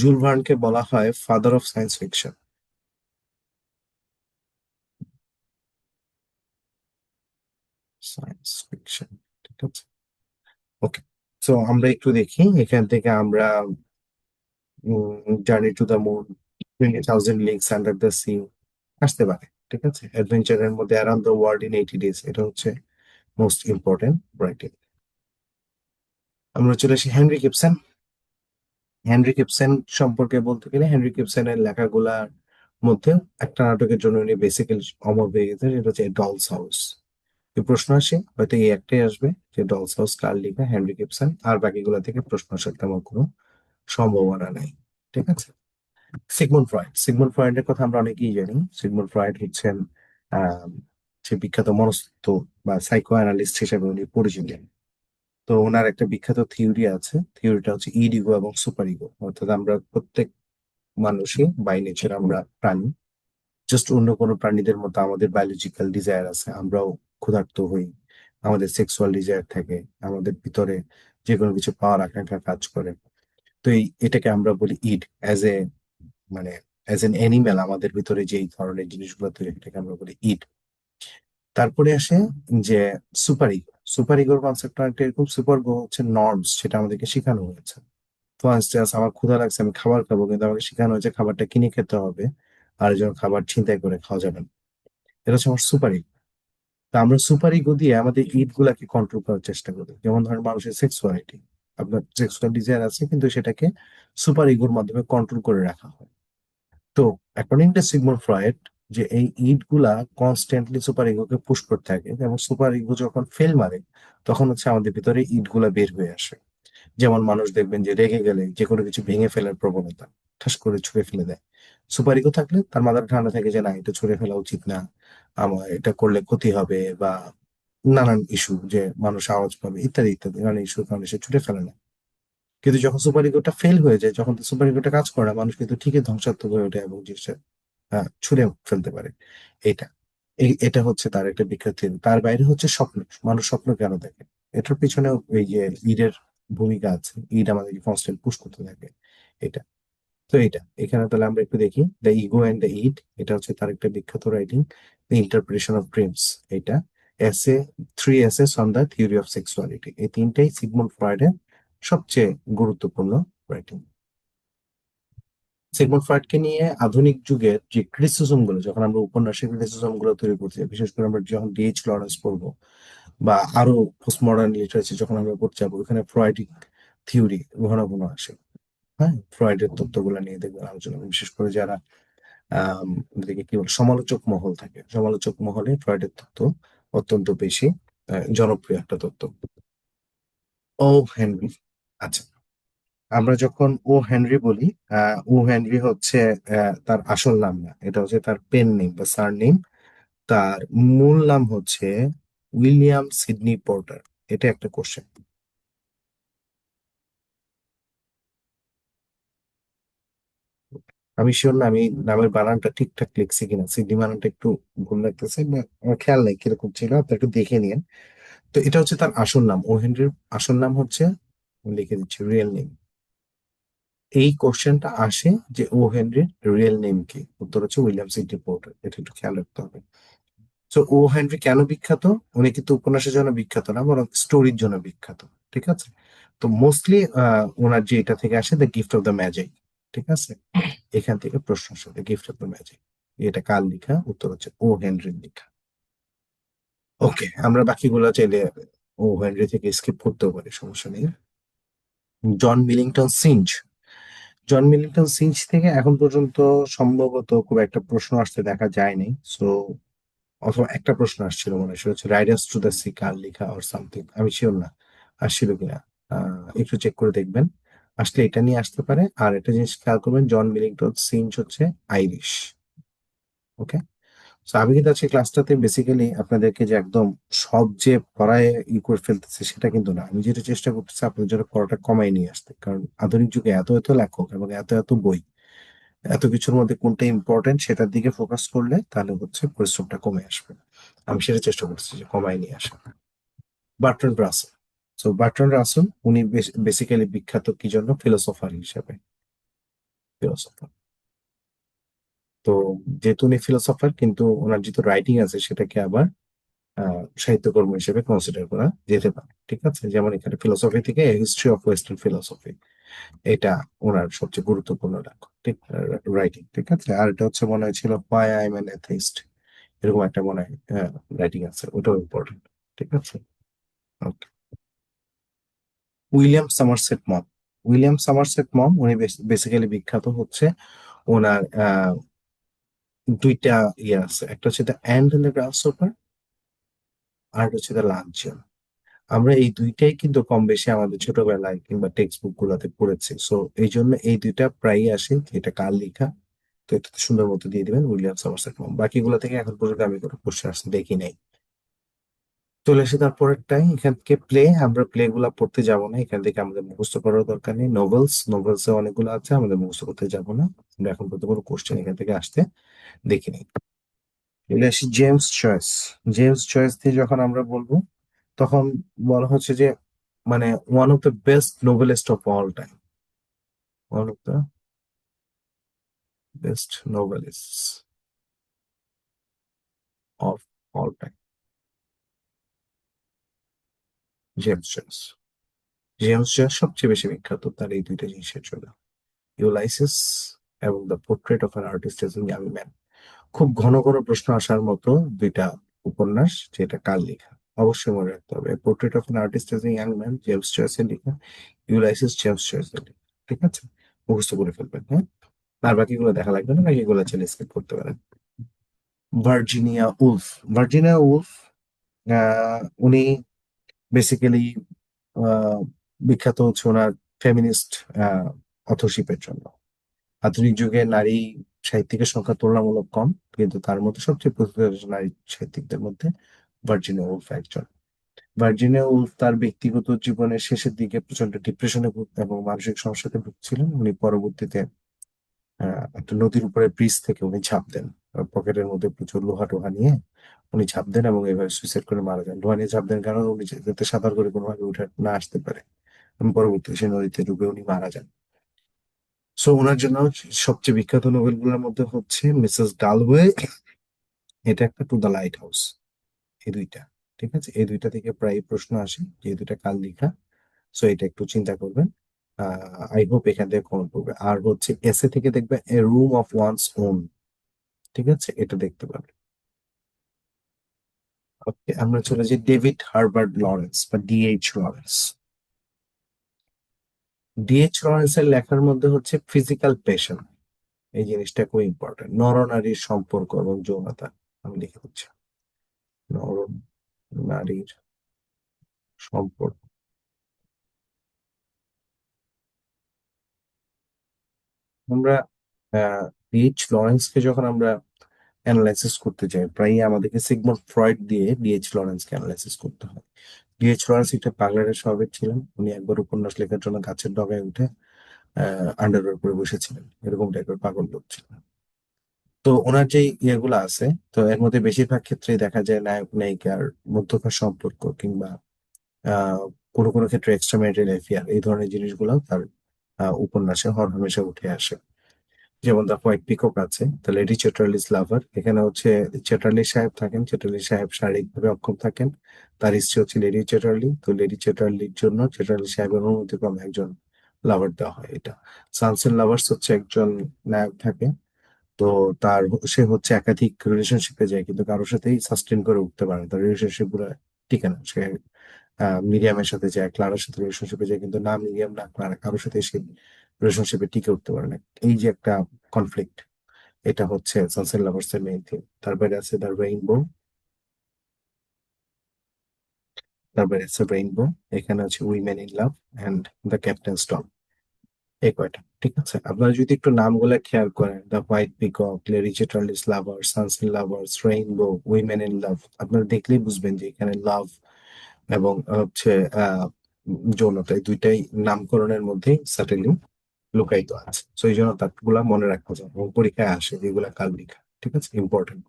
জুল ভার্নকে বলা হয় father of science fiction. Science fiction, ঠিক আছে, ওকে। সো আমরা একটু দেখি এখান থেকে আমরা journey to the moon, 20,000 leagues under the sea আসতে পারে। ঠিক আছে, অ্যাডভেঞ্চারের মধ্যে around the world in 80 days, এটা হচ্ছে মোস্ট ইম্পর্টেন্ট রাইটিং। আমরা চলে আসি হেনরি গিবসন। হেনরি গিবসন সম্পর্কে বলতে গেলে, হেনরি গিবসনের লেখাগুলার মধ্যে একটা নাটকের জন্য উনি বেসিক্যালি অমর হয়ে গেছেন, সেটা হচ্ছে ডলস হাউস। এই প্রশ্ন আসে হয়তো এই একটাই আসবে যে ডলস হাউস কার লেখা, হেনরি গিবসন, আর বাকিগুলা থেকে প্রশ্ন আসার তেমন কোনো সম্ভাবনা নাই। ঠিক আছে, সিগমুন্ড ফ্রয়েড, সিগমুন্ড ফ্রয়েডের কথা আমরা অনেকেই জানি। সিগমুন্ড ফ্রয়েড হচ্ছেন আহ সে বিখ্যাত মনস্তত্ত্ব বা সাইকো অ্যানালিস্ট হিসেবে উনি পরিচিত। তো ওনার একটা বিখ্যাত থিওরি আছে, থিওরিটা হচ্ছে ইড ইগো এবং সুপার ইগো, অর্থাৎ আমরা প্রত্যেক মানুষই বাই নেচার আমরা প্রাণী, জাস্ট অন্য কোনো প্রাণীদের মতো আমাদের বায়োলজিক্যাল ডিজায়ার আছে, আমরাও ক্ষুধার্ত হই, আমাদের সেক্সুয়াল ডিজায়ার থাকে, আমাদের ভিতরে যে কোনো কিছু পাওয়ার আকাঙ্ক্ষা কাজ করে। তো এটাকে আমরা বলি ইড, অ্যাজ এ মানে অ্যাজ এন অ্যানিমেল আমাদের ভিতরে যেই ধরনের জিনিসগুলো তৈরি হয়, এটাকে আমরা বলি ইড। তারপরে আসে যে সুপার ইগো। সুপার ইগোর কনসেপ্ট অনেকটা এরকম, সুপার গো হচ্ছে নর্মস, সেটা আমাদেরকে শেখানো হয়েছে। ফর ইনস্টেন্স, আমার ক্ষুধা লাগছে, আমি খাবার খাবো, কিন্তু আমাকে শেখানো হয়েছে খাবারটা কিনে খেতে হবে, আর একজন খাবার ছিনতাই করে খাওয়া যাবে না। এটা হচ্ছে আমার সুপার ইগো। তা আমরা সুপার ইগো দিয়ে আমাদের ইট গুলাকে কন্ট্রোল করার চেষ্টা করি, যেমন ধরেন মানুষের সেক্সুয়ালিটি। আপনার সেক্সুয়াল ডিজায়ার আছে, কিন্তু সেটাকে সুপার ইগোর মাধ্যমে কন্ট্রোল করে রাখা হয়। তো অ্যাকর্ডিং টু সিগমুন্ড ফ্রয়েড, যে এই ইড গুলা কনস্ট্যান্টলি সুপার ইগোকে পুশ করতে থাকে, এবং সুপার ইগো যখন ফেল মারে তখন হচ্ছে আমাদের ভিতরে ইড গুলা বের হয়ে আসে। যেমন মানুষ দেখবেন যে রেগে গেলে যে কোনো কিছু ভেঙে ফেলার প্রবণতা, ঠাস করে ছুঁড়ে ফেলে দেয়। সুপার ইগো থাকলে তার মাথাটা ঠান্ডা থাকে যে না, এটা ছুঁড়ে ফেলা উচিত না, আমার এটা করলে ক্ষতি হবে, বা নানান ইস্যু, যে মানুষ আওয়াজ পাবে ইত্যাদি ইত্যাদি নানান ইস্যুর কারণে সে ছুঁড়ে ফেলে না। কিন্তু যখন সুপার ইগোটা ফেল হয়ে যায়, যখন সুপার ইগোটা কাজ করে না, মানুষ কিন্তু ঠিকই ধ্বংসাত্মক হয়ে ওঠে এবং জিনিসটা ছুঁড়ে ফেলতে পারে। এটা এটা হচ্ছে তার একটা বিখ্যাত theory। তার বাইরে হচ্ছে স্বপ্ন। মানুষ স্বপ্ন কেন দেখে, এটার পিছনেও এই যে ঈদের ভূমিকা আছে। ঈদ আমাদেরকে কনস্ট্যান্ট পুশ করতে থাকে। এটা তো এটা এখানে তাহলে আমরা একটু দেখি the ego and the Eid. এটা হচ্ছে তার একটা বিখ্যাত writing, the interpretation of dreams. এটা এসে, three essays on the theory of sexuality, এই তিনটাই সিগমুন্ড ফ্রয়েডের সবচেয়ে গুরুত্বপূর্ণ রাইটিং। সিগমুন্ড ফ্রয়েডকে নিয়ে আধুনিক যুগের যে ক্রিটিসিজম গুলো, যখন আমরা উপন্যাসের ক্রিটিসিজম গুলো তৈরি করছি, বিশেষ করে আমরা যখন ডিএইচ লরেন্স পড়বো, বা আরো পোস্ট মডার্ন লিটারেচার যখন আমরা পড়তে যাবো, ওখানে ফ্রয়েডিক থিওরি ঘন ঘন আসে। হ্যাঁ, ফ্রয়েডের তত্ত্বগুলো নিয়ে দেখবেন আলোচনা, বিশেষ করে যারা এদিকে কি বলে সমালোচক মহল থাকে, সমালোচক মহলে ফ্রয়েডের তত্ত্ব অত্যন্ত বেশি জনপ্রিয় একটা তত্ত্ব। ও হেনরি। আচ্ছা, আমরা যখন ও হেনরি বলি, ও হেনরি হচ্ছে তার আসল নাম না, এটা হচ্ছে তার পেন নেম বা সার নেম। তার মূল নাম হচ্ছে উইলিয়াম সিডনি পোর্টার। এটা একটা কোশ্চেন। আমি শিওর না আমি নামের বানানটা ঠিকঠাক লিখছি কিনা, সিডনি বানানটা একটু ভুল লাগতেছে, বা আমার খেয়াল নেই কিরকম ছিল, আপনি একটু দেখে নিন। তো এটা হচ্ছে তার আসল নাম। ও হেনরির আসল নাম হচ্ছে, আমি লিখে দিচ্ছি, রিয়েল নেম। এই কোশ্চেনটা আসে যে ও হেনরির রিয়েল নেম কি, উত্তর হচ্ছে উইলিয়াম সিডনি পোর্টার। এটা একটু খেয়াল রাখতে হবে। তো ও হেনরি কেন বিখ্যাত? উনি কিন্তু উপন্যাসের জন্য বিখ্যাত না, বরং স্টোরির জন্য বিখ্যাত। ঠিক আছে। তো মোস্টলি ওনার যে এটা থেকে আসে, the gift of the magic. ঠিক আছে, এখান থেকে প্রশ্ন আসে, the gift of the magic. এটা কার লেখা? উত্তর হচ্ছে ও হেনরির লেখা। ওকে, আমরা বাকিগুলো চাইলে ও হেনরি থেকে স্কিপ করতেও পারি, সমস্যা নেই। জন মিলিংটন সিঞ্জ। জন মিলিংটন সিঞ্জ থেকে এখন পর্যন্ত সম্ভবত খুব একটা প্রশ্ন আসতে দেখা যায়নি। সো অথবা একটা প্রশ্ন আসছিল মনে হয়, সেটা হচ্ছে রাইডার্স টু দ্য সি কার লেখা অর সামথিং, আমি শিওর না আসছিল কিনা। একটু চেক করে দেখবেন, আসলে এটা নিয়ে আসতে পারে। আর একটা জিনিস খেয়াল করবেন, জন মিলিংটন সিঞ্জ হচ্ছে আইরিশ। ওকে। তো আমি কিন্তু আজকে ক্লাসটাতে বেসিক্যালি আপনাদেরকে যে একদম সব যে পড়ায় করে ফেলতেছে সেটা কিন্তু না। আমি যেটা চেষ্টা করতেছি আপনাদের জন্য পড়াটা কমাই নিয়ে আসতে, কারণ আধুনিক যুগে এত এত লেখক এবং এত এত বই, এত কিছুর মধ্যে কোনটা ইম্পর্টেন্ট সেটার দিকে ফোকাস করলে তাহলে হচ্ছে পরিশ্রমটা কমে আসবে। আমি সেটা চেষ্টা করছি যে কমাই নিয়ে আসা। Bertrand Rasel. So Bertrand Rasel উনি বেসিক্যালি বিখ্যাত কি জন্য? ফিলোসোফার হিসেবে। ফিলোসোফার। তো যেহেতু উনি ফিলোসোফার, কিন্তু ওনার যেহেতু রাইটিং আছে সেটাকে আবার সাহিত্যকর্ম হিসেবে কনসিডার করা যেতে পারে। ঠিক আছে, যেমন এখানে ফিলোসফি থেকে হিস্ট্রি অফ ওয়েস্টার্ন ফিলোসফি, এটা ওনার সবচেয়ে গুরুত্বপূর্ণ ঠিক রাইটিং। ঠিক আছে, আর এটা হচ্ছে মনে হয়েছিল why I am an atheist, এরকম একটা মনে হয় রাইটিং আছে, ওটাও ইম্পর্টেন্ট। ঠিক আছে। ওকে। উইলিয়াম সামারসেট মম। উইলিয়াম সামারসেট মম উনি বেসিক্যালি বিখ্যাত হচ্ছে ওনার দুইটা ইয়ে আছে, একটা হচ্ছে the and the grasshopper, আর একটা হচ্ছে দ্য লাঞ্চন। আমরা এই দুইটাই কিন্তু কম বেশি আমাদের ছোটবেলায় কিংবা টেক্সট বুক গুলোতে পড়েছি। সো এই জন্য এই দুইটা প্রায়ই আসে যে এটা কার লেখা। তো এটা সুন্দর মতো দিয়ে দিবেন উইলিয়াম সমারসেট মম। বাকিগুলো থেকে এখন পর্যন্ত আমি কোনো কোশ্চেন আসতে দেখি নাই। চলে আসে তারপরেরটাই, এখান থেকে প্লে। আমরা প্লে গুলা পড়তে যাব না, এখান থেকে আমাদের মুখস্থ করার দরকার নেই। নোভেলস এ অনেকগুলো আছে, আমাদের মুখস্থ করতে যাব না। আমরা এখন পর্যন্ত কোনো কোশ্চেন এখান থেকে আসতে দেখিনি। চলে আসি জেমস চয়েস। জেমস চয়েস দিয়ে যখন আমরা বলবো, তখন বলা হচ্ছে যে মানে one of the best Nobelist of all time. One of the best Nobelist of all time, James Joyce. James Joyce সবচেয়ে বেশি বিখ্যাত তার এই দুইটা জিনিসের জন্য, ইউলাইসিস এবং the portrait of an artist as young man. খুব ঘন ঘন প্রশ্ন আসার মতো দুইটা উপন্যাস, যেটা কার লেখা। অবশ্যই মনে রাখতে হবে, portrait of an artist as a young man, James জয়েসের লেখা, ইউলাইসিস জেমস জয়েসের লেখা। ঠিক আছে, মুখস্থ করে ফেলবেন, হ্যাঁ। আর বাকিগুলো দেখা লাগবে না, বাকিগুলো চাইলে স্কিপ করতে পারেন। Virginia Wolf. ভার্জিনিয়া উলফ, উনি বেসিক্যালি বিখ্যাত হচ্ছে ওনার ফেমিনিস্ট অথরশিপের জন্য। আধুনিক যুগে নারী সাহিত্যিকের সংখ্যা তুলনামূলক কম, কিন্তু তার মধ্যে সবচেয়ে প্রতিষ্ঠিত নারী সাহিত্যিকদের মধ্যে ভার্জিনিয়া উলফ একজন। ভার্জিনিয়া উলফ তার ব্যক্তিগত জীবনের শেষের দিকে প্রচন্ড ডিপ্রেশনে এবং মানসিক সমস্যাতে ভুগছিলেন। উনি পরবর্তীতে একটা নদীর উপরে ব্রিজ থেকে উনি ঝাঁপ দেন। পকেটের মধ্যে প্রচুর লোহা টোহা নিয়ে উনি ঝাঁপ দেন এবং এভাবে সুইসাইড করে মারা যান। লোহা নিয়ে ঝাঁপ দেন কারণ উনি যাতে সাঁতার করে কোনোভাবে উঠে না আসতে পারে, এবং পরবর্তীতে সেই নদীতে ডুবে উনি মারা যান। সো ওনার জন্য সবচেয়ে বিখ্যাত নোবেল গুলোর মধ্যে হচ্ছে মিসেস ডালওয়ে, এটা একটা, টু দ্য লাইট হাউস, এই দুইটা। ঠিক আছে, এই দুইটা থেকে প্রায় প্রশ্ন আসে যে এই দুইটা কার লেখা। সো এটা একটু চিন্তা করবেন। আই হোপ এখান থেকে কমন পড়বে। আর হচ্ছে এসে থেকে দেখবে এ রুম অফ ওয়ান্স ওন। ঠিক আছে, এটা দেখতে পাবেন। ওকে, আমরা চলে যাই ডেভিড হার্বার্ট লরেন্স বা ডিএইচ লরেন্স। ডিএইচ লরেন্সের লেখার মধ্যে হচ্ছে ফিজিক্যাল পেশন, এই জিনিসটা খুব ইম্পর্টেন্ট, নরনারীর সম্পর্ক এবং যৌনতা। আমি লিখে দিচ্ছি, নর নারীর সম্পর্ক। আমরা ডিএইচ লরেন্সকে যখন আমরা অ্যানালাইসিস করতে চাই, প্রায়ই আমাদেরকে সিগমন্ড ফ্রয়েড দিয়ে ডিএইচ লরেন্সকে অ্যানালাইসিস করতে হয়। ডিএইচ লরেন্স একটা পাগলারের স্বভাবের ছিলেন। উনি একবার উপন্যাস লেখার জন্য গাছের ডগায় উঠে আন্ডারওয়্যার পরে বসেছিলেন, এরকম টাইপের পাগল লোক ছিলেন। তো ওনার যে ইয়েগুলো আছে, তো এর মধ্যে বেশিরভাগ ক্ষেত্রেই দেখা যায় নায়ক নায়িকার মধ্যকার সম্পর্ক কিংবা আহ কোনো কোনো ক্ষেত্রে এক্সট্রা ম্যারিটাল অ্যাফেয়ার, এই ধরনের জিনিসগুলো তার উপন্যাসে হরহামেশা উঠে আসে। যেমন দ্য হোয়াইট পিকক আছে, দ্য লেডি চ্যাটার্লিস লাভার। এখানে হচ্ছে চ্যাটার্লি সাহেব থাকেন, চ্যাটার্লি সাহেব শারীরিকভাবে অক্ষম থাকেন, তার স্ত্রী হচ্ছে লেডি চ্যাটার্লি। তো লেডি চ্যাটার্লির জন্য চ্যাটার্লি সাহেবের অনুমতিক্রমে একজন লাভার দেওয়া হয়। এটা সানসেন লাভার্স হচ্ছে একজন নায়ক থাকে। তো সে হচ্ছে একাধিক রিলেশনশিপে যায় কিন্তু কারোর সাথেই সাস্টেন করে উঠতে পারে না, তার রিলেশনশিপ গুলো টিকে না। সে মিরিয়ামের সাথে যায়, ক্লারার সাথে রিলেশনশিপে যায়, কিন্তু না মিরিয়াম না ক্লারা কারোর সাথে সে রিলেশনশিপে টিকে উঠতে পারে না। এই যে একটা কনফ্লিক্ট, এটা হচ্ছে সানসেট লাভার্স এর মেইন থিম। তারপরে আছে দ্য রেইনবো। তারপরে আছে রেইনবো, এখানে আছে women in love and the captain stock. এই কয়টা। ঠিক আছে, আপনারা যদি একটু নামগুলো খেয়াল করেন, the white peacock, lady Charlie's lover, sunset lovers, rainbow, women in লাভ, আপনারা দেখলেই বুঝবেন যে এখানে লাভ এবং হচ্ছে আহ যৌনতা, এই দুইটাই নামকরণের মধ্যেই সাটেলি লুকায়িত আছে। তো এই জন্য তারগুলা মনে রাখা যায় এবং পরীক্ষায় আসে যেগুলা কাল লেখা। ঠিক আছে, ইম্পর্টেন্ট।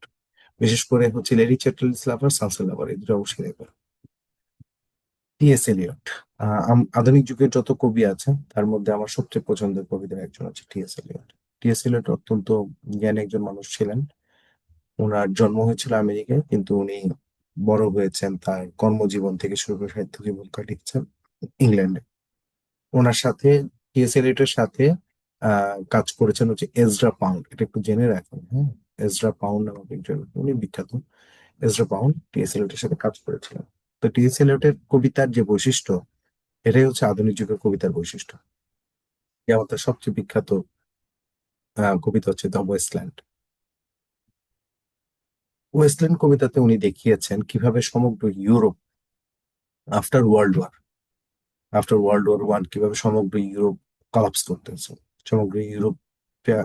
বিশেষ করে হচ্ছে lady Chatterley's lover, sunset lover, এই দুটো অবশ্যই দেখবেন। TS Eliot. আধুনিক যুগের যত কবি আছে তার মধ্যে আমার সবচেয়ে পছন্দের কবিদের একজন হচ্ছে টিএস এলিয়ট। টিএস এলিয়ট অত্যন্ত জ্ঞানী একজন মানুষ ছিলেন। ওনার জন্ম হয়েছিল আমেরিকায়, কিন্তু উনি বড় হয়েছেন, তার কর্মজীবন থেকে শুরু করে সাহিত্য জীবন কাটিয়েছেন ইংল্যান্ডে। ওনার সাথে, টিএস এলিয়টের সাথে কাজ করেছেন হচ্ছে এজরা পাউন্ড, এটা একটু জেনে রাখেন, হ্যাঁ। এজরা পাউন্ড নামক একজন, উনি বিখ্যাত। এজরা পাউন্ড টিএস এলিয়টের সাথে কাজ করেছিলেন। তো টিএস এলিয়টের কবিতার যে বৈশিষ্ট্য, এটাই হচ্ছে আধুনিক যুগের কবিতার বৈশিষ্ট্য। যেমন তার সবচেয়ে বিখ্যাত কবিতা হচ্ছে দ্য ওয়েস্টল্যান্ড। ওয়েস্টল্যান্ড কবিতাতে উনি দেখিয়েছেন কিভাবে সমগ্র Europe after world war after world war 1 কিভাবে সমগ্র ইউরোপ কলাপস করতেছে, সমগ্র ইউরোপ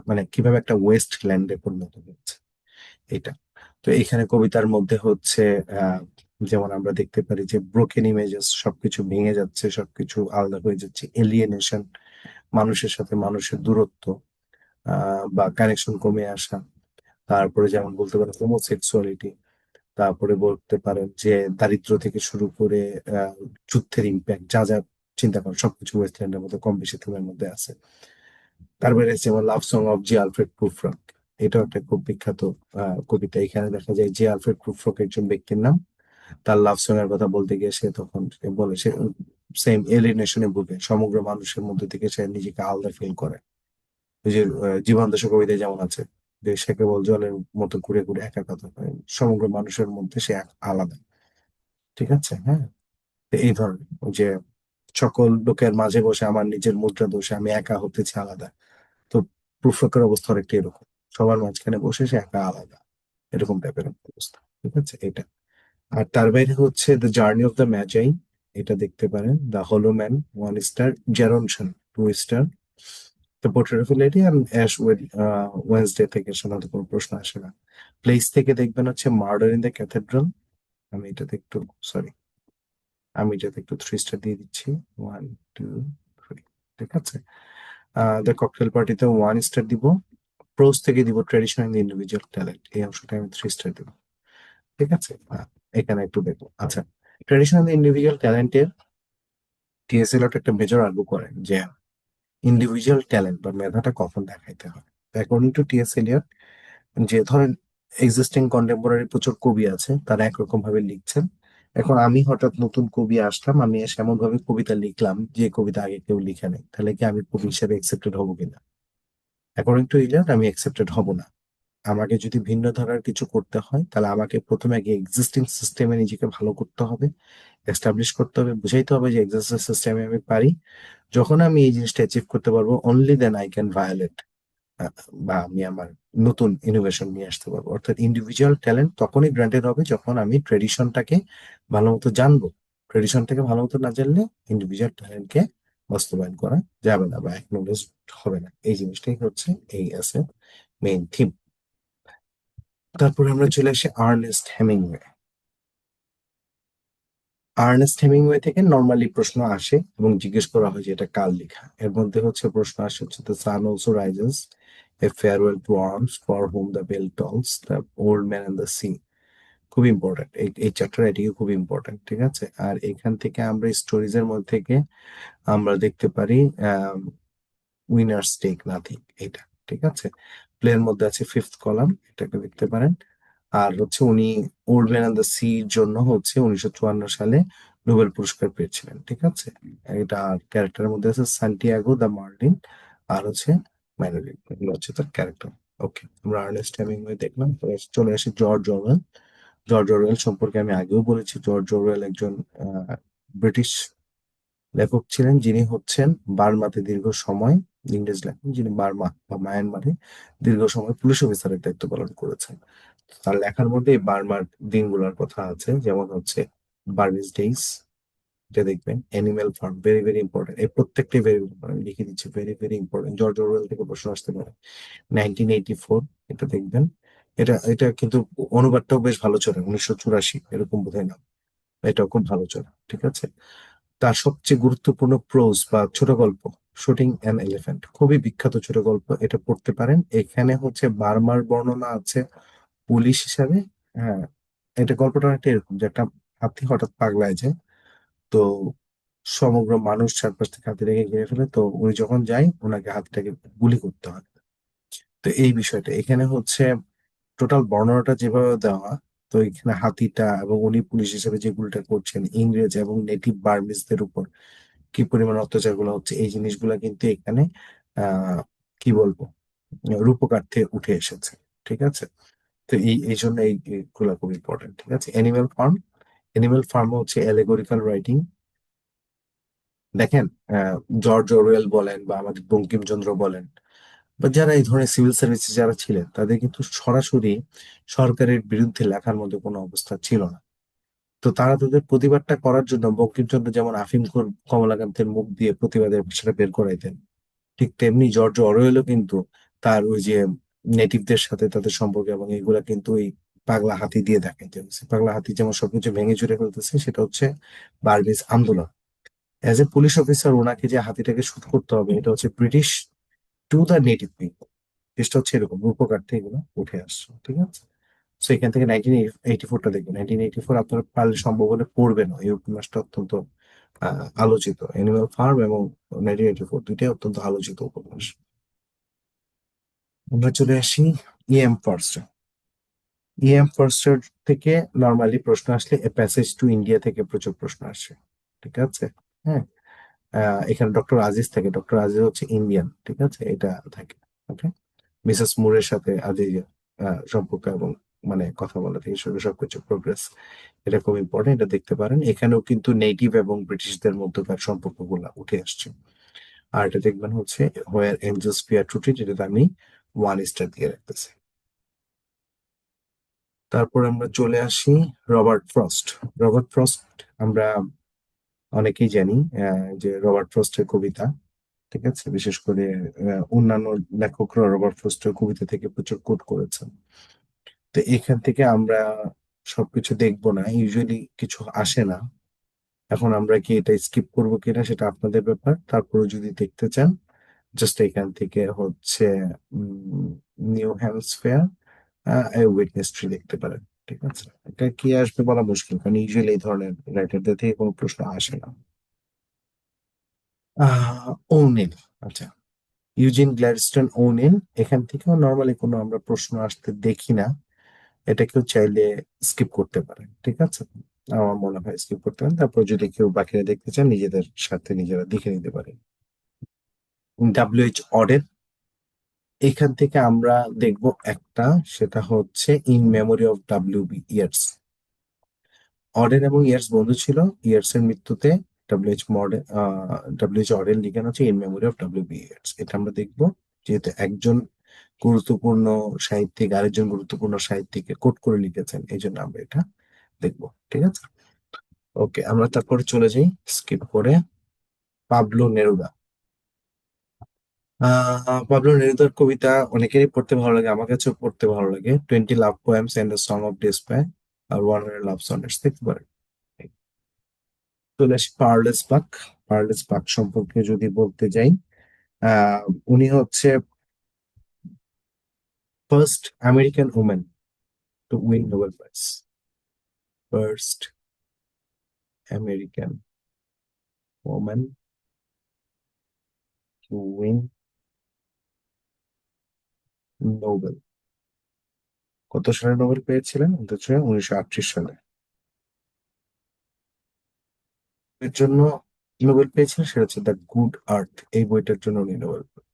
মানে কিভাবে একটা ওয়েস্টল্যান্ডে পরিণত হচ্ছে, এটা। তো এখানে কবিতার মধ্যে হচ্ছে আহ যেমন আমরা দেখতে পারি যে ব্রোকেন ইমেজেস, সবকিছু ভেঙে যাচ্ছে, সবকিছু আলাদা হয়ে যাচ্ছে, এলিয়েনেশন, মানুষের সাথে মানুষের দূরত্ব বা কানেকশন কমে আসা। তারপরে যেমন বলতে পারেন হোমোসেক্সুয়ালিটি। তারপরে বলতে পারেন যে দারিদ্র থেকে শুরু করে আহ যুদ্ধের ইম্প্যাক্ট, যা যা চিন্তা করেন সবকিছু ওয়েস্টল্যান্ডের মধ্যে কম বেশি থিমের মধ্যে আছে। তারপরে যেমন love song of J Alfred Prufrock, এটাও একটা খুব বিখ্যাত কবিতা। এখানে দেখা যায় যে আলফ্রেড প্রুফ্রক একজন ব্যক্তির নাম, তার লাভ সং এর কথা বলতে গিয়ে সে তখন সে বলে সে সেম এলিয়েনেশনে ভুগে, সমগ্র মানুষের মধ্যে থেকে সে নিজেকে আলাদা ফিল করে। ওই যে জীবন দশা কবিতায় যেমন আছে যে সে কেবল জলের মতো ঘুরে ঘুরে একা কথা হয়, সমগ্র মানুষের মধ্যে সে আলাদা। ঠিক আছে, হ্যাঁ। তো এই ধরনের ওই যে সকল লোকের মাঝে বসে আমার নিজের মুদ্রা দোষে আমি একা হতেছি আলাদা। তো প্রুফকের অবস্থা অনেকটা এরকম, সবার মাঝখানে বসে সে একা আলাদা, এরকম টাইপের অবস্থা। ঠিক আছে এটা। আর তার বাইরে হচ্ছে দ্য জার্নি অফ দ্য ম্যাজাই, এটা দেখতে পারেন। দ্য হলো man 1 star. জেরনসন 2 star. The portrait of a lady and ash Wednesday থেকে সাধারণত কোনো প্রশ্ন আসে না। প্লেস থেকে দেখবেন হচ্ছে মার্ডার ইন দ্য ক্যাথেড্রাল। আমি এটাতে একটু, সরি, আমি এটাতে একটু 3 স্টার দিয়ে দিচ্ছি। 1 2 3, ঠিক আছে। দ্য ককটেল পার্টিতে 1 স্টার দিব। প্রোজ থেকে দিব ট্রেডিশনাল ইন্ডিভিজুয়াল ট্যালেন্ট, এই অংশটা আমি 3 স্টার দিব। ঠিক আছে, এখানে একটু দেখো। আচ্ছা, ট্রেডিশনাল ইন্ডিভিজুয়াল ট্যালেন্টের টিএস এলিয়ট একটা মেজর আর্গু করেন যে ইন্ডিভিজুয়াল ট্যালেন্ট বা মেধাটা কখন দেখাইতে হয়। অ্যাকর্ডিং টু টিএস এলিয়ট, যে ধরেন এক্সিস্টিং কন্টেম্পোরারি প্রচুর কবি আছে, তারা একরকম ভাবে লিখছেন। এখন আমি হঠাৎ নতুন কবি আসলাম, আমি এসে এমন ভাবে কবিতা লিখলাম যে কবিতা আগে কেউ লিখে নাই, তাহলে কি আমি কবি হিসেবে একসেপ্টেড হবো কিনা? অ্যাকর্ডিং টু ইলিয়ট আমি একসেপ্টেড হব না। আমাকে যদি ভিন্ন ধারার কিছু করতে হয়, তাহলে আমাকে প্রথমে আগে এক্সিস্টিং সিস্টেমে নিজেকে ভালো করতে হবে, এস্টাবলিশ করতে হবে, বুঝাইতে হবে যে এক্সিস্টিং সিস্টেমে আমি পারি। যখন আমি এই জিনিসটা অ্যাচিভ করতে পারবো, only then I can violate, বা আমি আমার নতুন ইনোভেশন নিয়ে আসতে পারবো। অর্থাৎ ইন্ডিভিজুয়াল ট্যালেন্ট তখনই গ্রান্টেড হবে যখন আমি ট্রেডিশনটাকে ভালো মতো জানবো। ট্রেডিশনটাকে ভালো মতো না জানলে ইন্ডিভিজুয়াল ট্যালেন্টকে বাস্তবায়ন করা যাবে না বা একনোলেজ হবে না। এই জিনিসটাই হচ্ছে এই আছে মেইন থিম। তারপরে আমরা চলে আসি আর্নেস্ট হেমিংওয়ে। আর্নেস্ট হেমিংওয়ে থেকে নর্মালি প্রশ্ন আসে এবং জিজ্ঞেস করা হয় যে এটা কার লেখা। এর মধ্যে হচ্ছে প্রশ্ন আসে হচ্ছে the sun also rises, a farewell to arms, for whom the bell tolls, the old man and the sea. খুব ইম্পর্টেন্ট এই এই চ্যাপ্টার, এটিকে খুব ইম্পর্টেন্ট। ঠিক আছে, আর এখান থেকে আমরা স্টোরিজ এর মধ্যে থেকে আমরা দেখতে পারি উইনার্স টেক নাথিং, এটা। ঠিক আছে, প্লের মধ্যে আছে ফিফথ কলাম, এটাকে দেখতে পারেন। আর হচ্ছে উনি ওল্ড ম্যান অ্যান্ড দ্য সির জন্য হচ্ছে 1954 সালে নোবেল পুরস্কার পেয়েছিলেন। ঠিক আছে, এটা ক্যারেক্টারের মধ্যে আছে সান্টিয়াগো দা মার্লিন আর হচ্ছে ম্যানুয়াল, এগুলো হচ্ছে তার ক্যারেক্টার। ওকে, আমরা আর্নেস্ট হেমিংওয়ে দেখলাম। এবার চলে আসি জর্জ অরওয়েল। জর্জ অরওয়েল সম্পর্কে আমি আগেও বলেছি, জর্জ অরওয়েল একজন ব্রিটিশ লেখক ছিলেন, যিনি হচ্ছেন বার্মাতে দীর্ঘ সময়, ইংরেজ লেখক যিনি বার্মা বা মায়ানমারে দীর্ঘ সময় পুলিশ অফিসারের দায়িত্ব পালন করেছেন। তার লেখার মধ্যে এই বার্মার দিনগুলোর কথা আছে, যেমন হচ্ছে বার্মিজ ডেইজ, এটা দেখবেন। Animal farm, very very important, এই প্রত্যেকটাই ভেরি ইম্পর্টেন্ট, লিখে দিচ্ছি, very very important. George Orwell থেকে প্রশ্ন আসতে পারে। 1984, এটা দেখবেন। এটা এটা কিন্তু অনুবাদটাও বেশ ভালো চলে, 1984 এরকম বোধহয় না, এটাও খুব ভালো চলে। ঠিক আছে, তার সবচেয়ে গুরুত্বপূর্ণ প্রোজ বা ছোট গল্প শুটিং অ্যান এলিফ্যান্ট, খুবই বিখ্যাত ছোট গল্প, এটা পড়তে পারেন। এখানে হচ্ছে বার্মার বর্ণনা আছে পুলিশ হিসাবে। হ্যাঁ, এটা গল্পটা অনেকটা এরকম যে একটা হাতি হঠাৎ পাগলায় যায়, তো সমগ্র মানুষ চারপাশ থেকে হাতি রেখে ঘিরে ফেলে, তো উনি যখন যায় ওনাকে হাতিটাকে গুলি করতে হয়। তো এই বিষয়টা এখানে হচ্ছে টোটাল বর্ণনাটা যেভাবে দেওয়া, তো এখানে হাতিটা এবং উনি পুলিশ হিসেবে যে গুলিটা করছেন ইংরেজ এবং নেটিভ বার্মিজদের উপর কি পরিমাণ অত্যাচার গুলো হচ্ছে, এই জিনিসগুলা কিন্তু এখানে আহ কি বলবো, রূপকার্থে উঠে এসেছে। ঠিক আছে, তো এই জন্য এইগুলা খুব ইম্পর্টেন্ট। ঠিক আছে, অ্যানিমেল ফার্ম। অ্যানিমেল ফার্ম হচ্ছে অ্যালেগোরিক্যাল রাইটিং। দেখেন, জর্জ অরওয়েল বলেন বা আমাদের বঙ্কিমচন্দ্র বলেন বা যারা এই ধরনের সিভিল সার্ভিসে যারা ছিলেন, তাদের কিন্তু সরাসরি সরকারের বিরুদ্ধে লেখার মধ্যে কোনো অবস্থা ছিল না। তো তারা তাদের প্রতিবাদটা করার জন্য বঙ্কিমচন্দ্র যেমন আফিমখোর কমলাকান্তের মুখ দিয়ে প্রতিবাদের ভাষাটা বের করাইতেন, ঠিক তেমনি জর্জ অরওয়েলও কিন্তু তার ওই যে নেটিভদের সাথে তাদের সম্পর্ক এবং এগুলা কিন্তু ওই পাগলা হাতি দিয়ে দেখাইতে হয়েছে। পাগলা হাতি যেমন সবকিছু ভেঙে চুরে ফেলতেছে, সেটা হচ্ছে বার্মিজ আন্দোলন। অ্যাজ এ পুলিশ অফিসার ওনাকে যে হাতিটাকে শুট করতে হবে, এটা হচ্ছে British to the native people, জিনিসটা হচ্ছে এরকম রূপকার্থে এগুলো উঠে আসছে। ঠিক আছে, তো এখান থেকে 1984টা দেখবেন। 1984 আপনারা পারলে সম্ভব হলে পড়বেন, এই উপন্যাসটা অত্যন্ত আলোচিত। অ্যানিমাল ফার্ম এবং 1984 দুইটাই অত্যন্ত আলোচিত উপন্যাস। আমরা চলে আসি ইএম ফার্স্টার। ইএম ফার্স্টার থেকে নর্মালি প্রশ্ন আসলে এ প্যাসেজ টু ইন্ডিয়া থেকে প্রচুর প্রশ্ন আসে। ঠিক আছে, হ্যাঁ। এখানে ডক্টর আজিজ থাকে, ডক্টর আজিজ হচ্ছে ইন্ডিয়ান। ঠিক আছে, এটা থাকে। ওকে, মিসেস মুরের সাথে আজিজের সম্পর্ক এবং মানে কথা বলা থেকে শুরু করে সবকিছু প্রোগ্রেস, এটা খুব ইম্পর্টেন্ট, এটা দেখতে পারেন। এখানেও কিন্তু নেটিভ এবং ব্রিটিশদের মধ্যকার সম্পর্কগুলো উঠে আসছে। আর এটা দেখবেন হচ্ছে হোয়ার এঞ্জেলস ফিয়ার টু ট্রিট, এটাতে আমি 1 স্টার দিয়ে রাখতেছি। তারপর আমরা চলে আসি রবার্ট ফ্রস্ট। রবার্ট ফ্রস্ট আমরা অনেকেই জানি, যে রবার্ট ফ্রস্টের কবিতা, ঠিক আছে, বিশেষ করে অন্যান্য লেখকরা রবার্ট ফ্রস্টের কবিতা থেকে প্রচুর কোট করেছেন। তো এখান থেকে আমরা সবকিছু দেখবো না, ইউজুয়ালি কিছু আসে না। এখন আমরা কি এটা স্কিপ করবো কিনা সেটা আপনাদের ব্যাপার। তারপরে যদি দেখতে চান, জাস্ট এখান থেকে হচ্ছে নিউ হ্যাম্পশায়ার উইটনেস ট্রি দেখতে পারেন। ঠিক আছে, এটা কি আসবে বলা মুশকিল, কারণ ইউজুয়ালি এই ধরনের রাইটারদের থেকে কোনো প্রশ্ন আসে না। ওনেল, আচ্ছা, ইউজিন গ্ল্যাডস্টোন ওনেল, এখান থেকেও নর্মালি কোনো আমরা প্রশ্ন আসতে দেখি না। এটা কেউ চাইলে স্কিপ করতে পারে, ঠিক আছে, আমার মনে হয় স্কিপ করতে পারেন। তারপর যদি কেউ বাকিরা দেখতে চান, নিজেদের সাথে নিজেরা দেখে নিতে পারে। WH অডেন, এখান থেকে আমরা দেখব একটা, সেটা হচ্ছে in memory of WB years. Auden এবং ইয়ার্স বন্ধু ছিল, ইয়ার্স এর মৃত্যুতে WH অডেন লিখেন হচ্ছে in memory of WB years. এটা আমরা দেখবো, যেহেতু একজন গুরুত্বপূর্ণ সাহিত্যিক আরেকজন গুরুত্বপূর্ণ সাহিত্যিককে কোট করে লিখেছেন, এই জন্য আমরা এটা দেখবো। ঠিক আছে, ওকে, আমরা তারপরে চলে যাই স্কিপ করে পাবলো নেরুদা। পাবলো নেরুদার কবিতা অনেকেরই পড়তে ভালো লাগে, আমার কাছেও পড়তে ভালো লাগে। 20 love poems and song of despair আর 100 লাভ সনেটস দেখতে পারেন। চলে আসি পার্লেস বাক। পার্লেস বাক সম্পর্কে যদি বলতে যাই, আহ উনি হচ্ছে first American women to win Nobel prize. First American women to win Nobel. কত সালে নোবেল পেয়েছিলেন? এটা হচ্ছে 1938 সালে। এর জন্য নোবেল পেয়েছিলেন সেটা হচ্ছে দ্য গুড আর্থ, এই বইটার জন্য উনি নোবেল পেয়েছিলেন।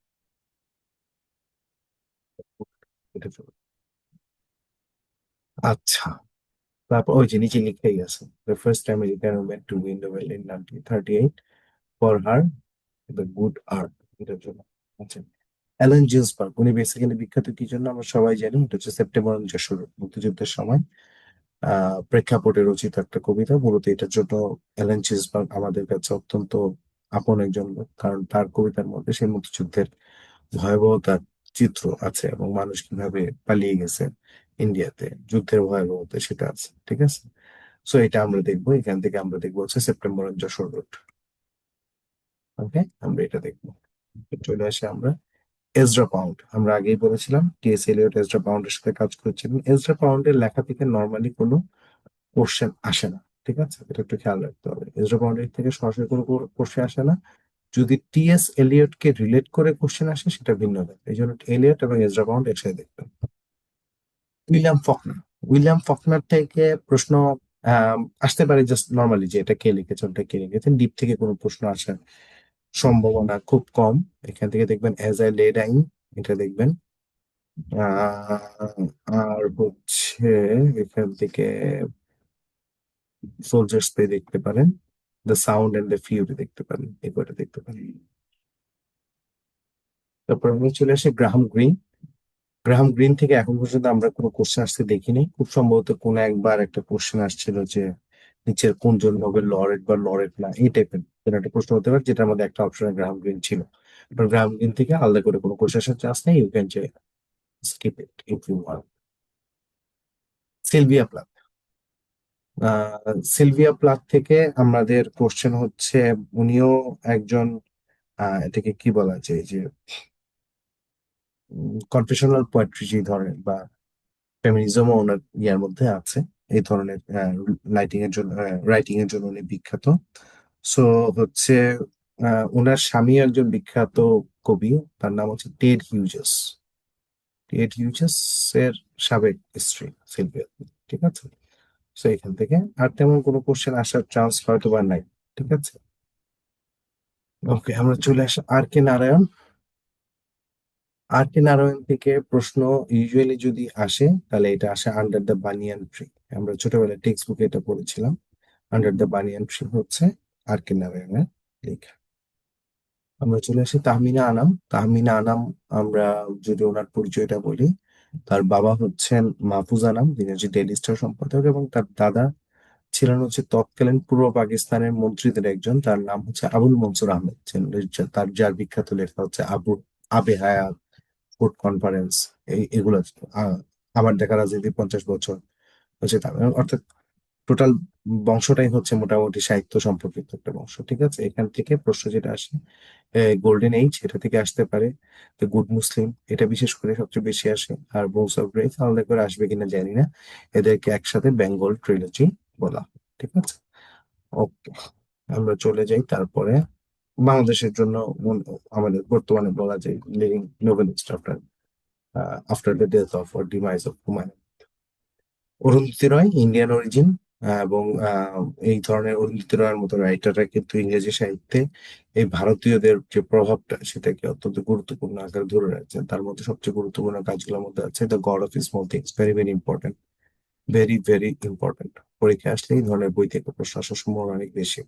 আচ্ছা, তারপর ওই যে নিচে লিখেই আছে, the first American woman to win Nobel in 1938 for her the good art, এটার জন্য। আচ্ছা, অ্যালেন জিন্সবার্গ, উনি বেসিক্যালি বিখ্যাত কি জন্য আমরা সবাই জানি, এটা হচ্ছে সেপ্টেম্বর 1916 মুক্তিযুদ্ধের সময় প্রেক্ষাপটে রচিত একটা কবিতা। মূলত এটার জন্য অ্যালেন জিন্সবার্গ আমাদের কাছে অত্যন্ত আপন একজন লোক, কারণ তার কবিতার মধ্যে সেই মুক্তিযুদ্ধের ভয়াবহতার চিত্র আছে এবং মানুষ কিভাবে পালিয়ে গেছে ইন্ডিয়াতে, যুদ্ধের ভয়াবহতা সেটা আছে। ঠিক আছে, সো এটা আমরা দেখবো, এখান থেকে আমরা দেখবো হচ্ছে সেপ্টেম্বর যশোর রোড। ওকে, আমরা এটা দেখবো। চলে আসি আমরা এজরা পাউন্ড। আমরা আগেই বলেছিলাম T.S. এলিয়ট এজরা পাউন্ডের সাথে কাজ করেছিলেন। এজরা পাউন্ডের লেখা থেকে নর্মালি কোনো কোশ্চেন আসে না, ঠিক আছে, এটা একটু খেয়াল রাখতে হবে। এজরা পাউন্ডের থেকে সরাসরি কোনো কোশ্চেন আসে না। যদি T.S. এলিয়ট কে রিলেট করে কোশ্চেন আসে সেটা ভিন্ন ব্যাপার, এই জন্য এলিয়ট এবং এজরা পাউন্ড একসাথে দেখবেন। উইলিয়াম ফকনার, উইলিয়াম ফকনার থেকে প্রশ্ন আসতে পারে, জাস্ট নর্মালি যে এটা কে লিখেছেন, ওটা কে লিখেছেন, ডিপ থেকে কোনো প্রশ্ন আসার সম্ভাবনা খুব কম। এখান থেকে দেখবেন অ্যাজ আই লে ডাইং, এটা দেখবেন। আর হচ্ছে এখান থেকে সোলজার্স পে দেখতে পারেন, the sound and the fury দেখতে পারেন, এই কয়টা দেখতে পারেন। তারপর আমরা চলে আসি গ্রাহাম গ্রিন। গ্রাহাম গ্রিন থেকে এখন পর্যন্ত আমরা কোনো কোশ্চেন আসতে দেখিনি, খুব সম্ভবত কোনো একবার একটা কোশ্চেন আসছিল যে নিচের কোনজন নোবেল লরেট বা লরেট না, এই টাইপের একটা প্রশ্ন হতে পারে, যেটার মধ্যে একটা অপশনে গ্রাহাম গ্রিন ছিল। এবার গ্রাহাম গ্রিন থেকে আলাদা করে কোনো কোশ্চেন আসার চান্স নেই, you can skip it if you want. Sylvia Plath. Sylvia Plath থেকে আমাদের কোশ্চেন হচ্ছে, উনিও একজন এটাকে কি বলা যায় যে কনফেশনাল পোয়েট্রি যে ধরনের বা ফেমিনিজমও ওনার ইয়ার মধ্যে আছে, এই ধরনের রাইটিং এর জন্য উনি বিখ্যাত। সো হচ্ছে ওনার স্বামী একজন বিখ্যাত কবি, তার নাম হচ্ছে টেড হিউজেস। টেড হিউজেস এর সাবেক স্ত্রী সিলভিয়া, ঠিক আছে। তো এখান থেকে আর তেমন কোনো কোশ্চেন আসার চান্স হয়তো বা নাই। ঠিক আছে, ওকে, আমরা চলে আসি আর কে নারায়ণ। আর কে নারায়ণ থেকে প্রশ্ন ইউজুয়ালি যদি আসে তাহলে এটা আসে আন্ডার দ্য বানিয়ান ট্রি। আমরা ছোটবেলায় টেক্সট বুকে এটা পড়েছিলাম। আন্ডার দ্য বানিয়ান ট্রি হচ্ছে আর কে নারায়ণের লেখা। আমরা চলে আসি তাহমিনা আনাম। তাহমিনা আনাম, আমরা যদি ওনার পরিচয়টা বলি, তার বাবা হচ্ছেন মাহফুজ আনাম, যিনি হচ্ছে ডেইলি স্টার সম্পাদক, এবং তার দাদা ছিলেন হচ্ছে তৎকালীন পূর্ব পাকিস্তানের মন্ত্রীদের একজন, তার নাম হচ্ছে আবুল মনসুর আহমেদ। তার যার বিখ্যাত লেখা হচ্ছে আবে হায়াত, ফুড কনফারেন্স, এগুলো। আহ, আমার দেখা রাজনীতি 50 বছর হচ্ছে তার, অর্থাৎ টোটাল বংশটাই হচ্ছে মোটামুটি সাহিত্য সম্পর্কিত একটা বংশ। ঠিক আছে, এখান থেকে প্রশ্ন যেটা আসে, গোল্ডেন এইজ এটা থেকে আসতে পারে। তো গুড মুসলিম এটা বিশেষ করে সবচেয়ে বেশি আসে। আর বোনস অফ গ্রেস আলাদা করে আসবে কিনা জানি না। এদেরকে একসাথে বেঙ্গল ট্রিলজি বলা হয়। ঠিক আছে, ওকে। আমরা চলে যাই তারপরে বাংলাদেশের জন্য আমাদের বর্তমানে বলা যায় living noblest after after the death of or ডিমাইজ of Humayun, Arundhati Roy, Indian origin. এবং এই ধরনের অরুন্ধতী রয়ের মতো রাইটাররা কিন্তু ইংরেজি সাহিত্যে এই ভারতীয়দের যে প্রভাবটা সেটাকে অত্যন্ত গুরুত্বপূর্ণ আকারে ধরে রাখছেন। তার মধ্যে সবচেয়ে গুরুত্বপূর্ণ কাজগুলোর মধ্যে আছে the god of small things, very very important, very very important. পরীক্ষা আসলে এই ধরনের বই থেকে প্রশ্ন আসার সম্ভাবনা অনেক বেশি।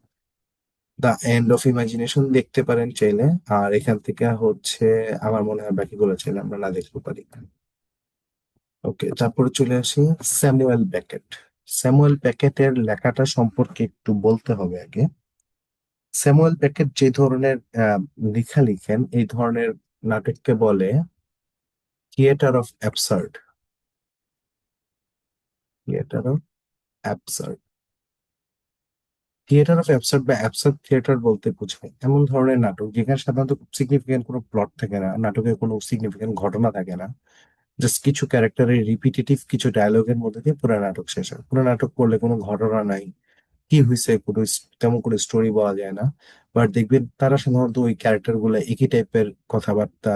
দ্য এন্ড অফ ইমাজিনেশন দেখতে পারেন চাইলে। আর এখান থেকে হচ্ছে আমার মনে হয় বাকিগুলো চাইলে আমরা না দেখতে পারি। ওকে, তারপরে চলে আসি স্যামুয়েল বেকেট। স্যামুয়েল বেকেটের লেখাটা সম্পর্কে একটু বলতে হবে আগে। স্যামুয়েল বেকেট যে ধরনের লেখা লিখেন, এই ধরনের নাটককে বলে theatre of absurd. Theatre of absurd, theatre of absurd বা অ্যাবসার্ড থিয়েটার বলতে বোঝায় এমন ধরনের নাটক যেখানে সাধারণত খুব সিগনিফিকেন্ট কোনো প্লট থাকে না, নাটকের কোনো সিগনিফিকেন্ট ঘটনা থাকে না, জাস্ট কিছু ক্যারেক্টারের রিপিটেটিভ কিছু ডায়লগের মধ্যে দিয়ে পুরো নাটক শেষ হয়। পুরো নাটক করলে কোনো ঘটনা নাই, কি হয়েছে কোনো তেমন কোনো স্টোরি বলা যায় না। বাট দেখবেন তারা সাধারণত ওই ক্যারেক্টার গুলো একই টাইপের কথাবার্তা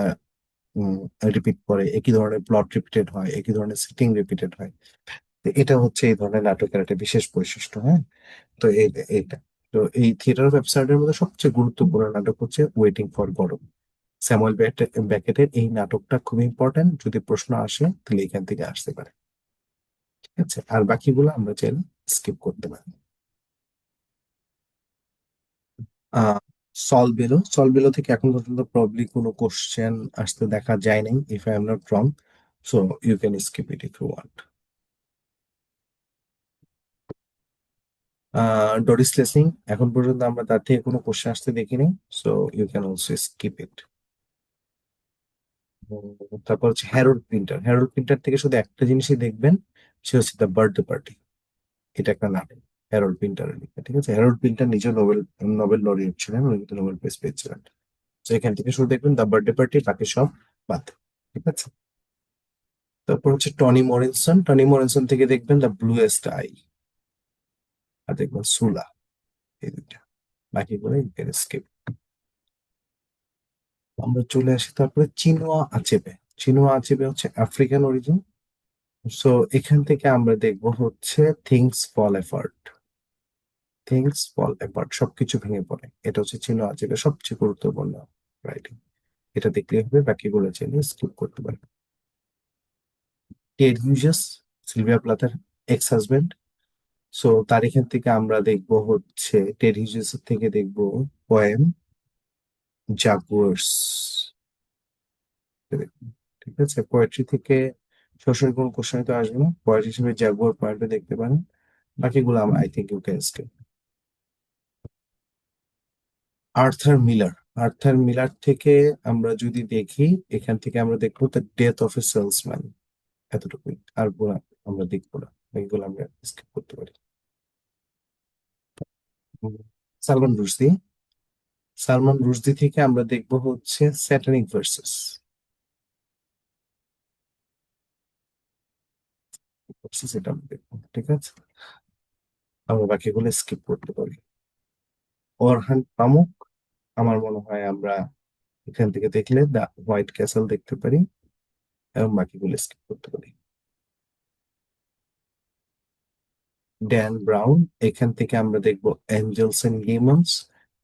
রিপিট করে, একই ধরনের প্লট রিপিটেড হয়, একই ধরনের সেটিং রিপিটেড হয়। তো এটা হচ্ছে এই ধরনের নাটকের একটা বিশেষ বৈশিষ্ট্য। হ্যাঁ, তো এইটা, তো এই থিয়েটার অফ অ্যাবসার্ডের মধ্যে সবচেয়ে গুরুত্বপূর্ণ নাটক হচ্ছে ওয়েটিং ফর গডো। স্যামুয়েল ব্যাকেটের এই নাটকটা খুব ইম্পর্ট্যান্ট, যদি প্রশ্ন আসে তাহলে এখান থেকে আসতে পারে। ঠিক আছে, আর বাকিগুলো আমরা চাইলে স্কিপ করতে পারি। আহ সলভেলো থেকে এখন পর্যন্ত প্রবলি কোনো কোশ্চেন আসতে দেখা যায় নাই, if I am not wrong. So you can skip it if you want. Doris Lessing, এখন পর্যন্ত আমরা তার থেকে কোনো কোশ্চেন আসতে দেখিনি। So you can also skip it. তারপর হচ্ছে হ্যারোল্ড প্রিন্টার। হ্যারোল্ড প্রিন্টার থেকে শুধু একটা জিনিসই দেখবেন, সে হচ্ছে দ্য বার্থডে পার্টি। এটা একটা নাটক, হ্যারোল্ড প্রিন্টারের লেখা। ঠিক আছে, হ্যারোল্ড প্রিন্টার নিজে নোবেল নোবেল লরিয়েট ছিলেন, উনি কিন্তু নোবেল প্রাইজ পেয়েছিলেন। তো এখান থেকে শুরু দেখবেন দ্য বার্থডে পার্টি, বাকি সব বাদ। ঠিক আছে, তারপর হচ্ছে টনি মরিনসন। টনি মরিনসন থেকে দেখবেন দ্য ব্লুয়েস্ট আই, আর দেখবেন সুলা, এই দুইটা। বাকি করে ইউ ক্যান স্কিপ। আমরা চলে আসি তারপরে চিনোয়া আচেবে। চিনোয়া আচেবে হচ্ছে আফ্রিকান অরিজিন। সো এখান থেকে আমরা দেখবো হচ্ছে things fall apart. Things fall apart, সবকিছু ভেঙে পড়ে, এটা হচ্ছে চিনোয়া আচেবে সবচেয়ে গুরুত্বপূর্ণ রাইটিং। এটা দেখলে হবে, বাকিগুলো চাইলে স্কিপ করতে পারে। টেড হিউজেস, সিলভিয়া প্লাথার এক্স হাজবেন্ড। সো তার এখান থেকে আমরা দেখবো হচ্ছে টেড হিউজেস থেকে দেখবো পোয়েম জাগুয়ার্স। ঠিক আছে, পোয়েট্রি থেকে সরাসরি কোনো কোশ্চেন তো আসবে না, পোয়েট হিসেবে জাগুয়ার পয়েন্টটা দেখতে পারেন। বাকিগুলো আমরা I think you can skip. Arthur Miller. Arthur Miller থেকে আমরা যদি দেখি, এখান থেকে আমরা দেখবো the death of a salesman, এতটুকুই। আর আমরা দেখবো না, বাকিগুলো আমরা স্কিপ করতে পারি। হুম। সালমান রুশদি। সালমান রুশদি থেকে আমরা দেখবো হচ্ছে স্যাটানিক ভার্সেস। সেটা আমরা দেখবো। ঠিক আছে, আমরা বাকিগুলো স্কিপ করতে পারি। অরহান পামুক, আমার মনে হয় আমরা এখান থেকে দেখলে দ্য হোয়াইট ক্যাসেল দেখতে পারি, এবং বাকিগুলো স্কিপ করতে পারি। ড্যান ব্রাউন, এখান থেকে আমরা দেখবো angels and demons,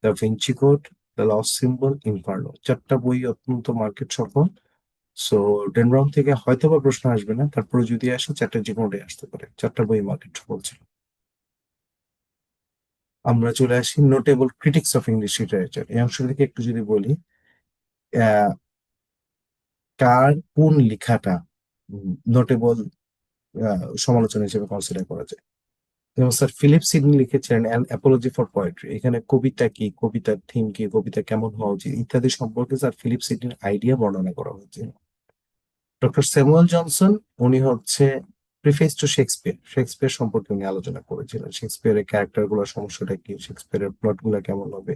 Da Vinci code, the lost symbol, Inferno. চারটা বই অত্যন্ত মার্কেট সফল। সো ড্যান ব্রাউন থেকে হয়তো বা প্রশ্ন আসবে না, তারপরে যদি আসে চারটা যে কোনোটাই আসতে পারে, চারটা বই মার্কেট বলছিল। আমরা চলে আসি notable critics of English literature, এই অংশ থেকে একটু যদি বলি, আহ, কার কোন লেখাটা নোটেবল সমালোচনা হিসেবে কনসিডার করা যায়। যেমন স্যার ফিলিপ সিডনি লিখেছিলেন অ্যান অ্যাপোলজি ফর পোয়েট্রি, এখানে কবিতা কি, কবিতার থিম কি, কবিতা কেমন হওয়া উচিত ইত্যাদি সম্পর্কে স্যার ফিলিপ সিডনির আইডিয়া বর্ণনা করা হয়েছে। ডক্টর স্যামুয়েল জনসন, উনি হচ্ছে প্রিফেস টু শেক্সপিয়ার, শেক্সপিয়ার সম্পর্কে উনি আলোচনা করেছিলেন, শেক্সপিয়ারের ক্যারেক্টার গুলোর সমস্যাটা কি, শেক্সপিয়ারের প্লট গুলা কেমন হবে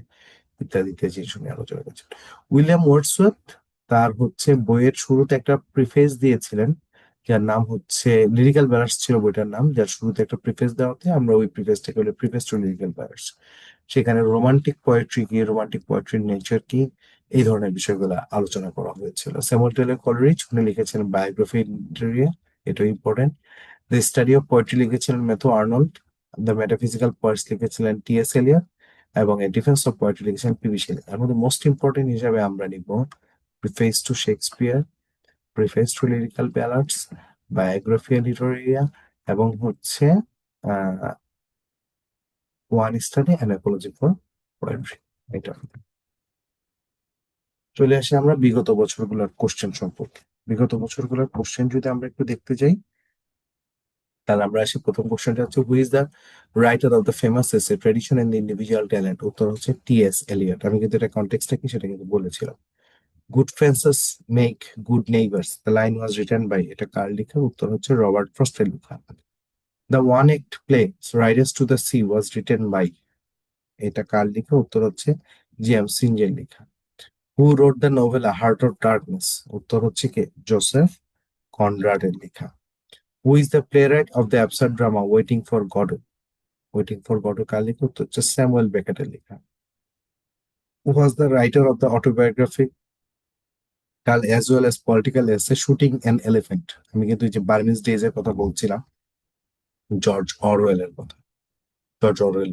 ইত্যাদি ইত্যাদি জিনিস উনি আলোচনা করেছেন। উইলিয়াম ওয়ার্ডসওয়ার্থ, তার হচ্ছে বইয়ের শুরুতে একটা প্রিফেস দিয়েছিলেন, যার নাম হচ্ছে লিরিক্যাল ব্যালান্স ছিল বইটার নাম, যার শুরুতে একটা প্রিফেস দেওয়াতে আমরা ওই প্রিফেসটাকে বলে প্রিফেস টু লিরিক্যাল ব্যালান্স। সেখানে রোমান্টিক পোয়েট্রি কি, রোমান্টিক পোয়েট্রির নেচার কি, এই ধরনের বিষয়গুলো আলোচনা করা হয়েছিল। স্যামুয়েল টেলর কলারিজ উনি লিখেছেন বায়োগ্রাফি ইন্টেরিয়ার, এটা important. The study of poetry লিখেছিলেন Matthew Arnold. The metaphysical poets লিখেছিলেন টি.এস. এলিয়ট, এবং এ ডিফেন্স অফ পোয়েট্রি লিখেছিলেন পি.বি. শেলি। এর মধ্যে মোস্ট ইম্পর্টেন্ট হিসাবে আমরা নিব preface to Shakespeare, preface to lyrical ballads, biographia literaria, এবং হচ্ছে one study and apology for poetry. এটা চলে আসি আমরা বিগত বছরগুলোর কোশ্চেন সম্পর্কে। বিগত বছরগুলোর কোশ্চেন যদি আমরা একটু দেখতে যাই, তাহলে আমরা আসি প্রথম কোশ্চেনটা হচ্ছে, who is the writer of the famous এসে ট্রেডিশন এন্ড ইন্ডিভিজুয়াল ট্যালেন্ট। উত্তর হচ্ছে টি.এস. এলিয়ট। আমি কিন্তু এটা কনটেক্সটটা কি সেটা কিন্তু বলেছিলাম। Good friends make good neighbours, the line was written by, এটা কার লেখা, উত্তর হচ্ছে রবার্ট ফ্রস্টের লেখা। The one act play riders to the sea was written by, এটা কার লেখা, উত্তর হচ্ছে জেমস সিনজের লেখা। Who wrote the novella heart of darkness, উত্তর হচ্ছে কে, জোসেফ কনরাডের লেখা। Who is the playwright of the absurd drama waiting for Godot, waiting for Godot কার লেখা, উত্তর হচ্ছে স্যামুয়েল বেকেটের লেখা। Who was the writer of the autobiographical as well as political essay shooting an elephant, আমি কিন্তু এই যে Burmese days এর কথা বলছিলাম, জর্জ অরওয়েলের কথা, George Orwell.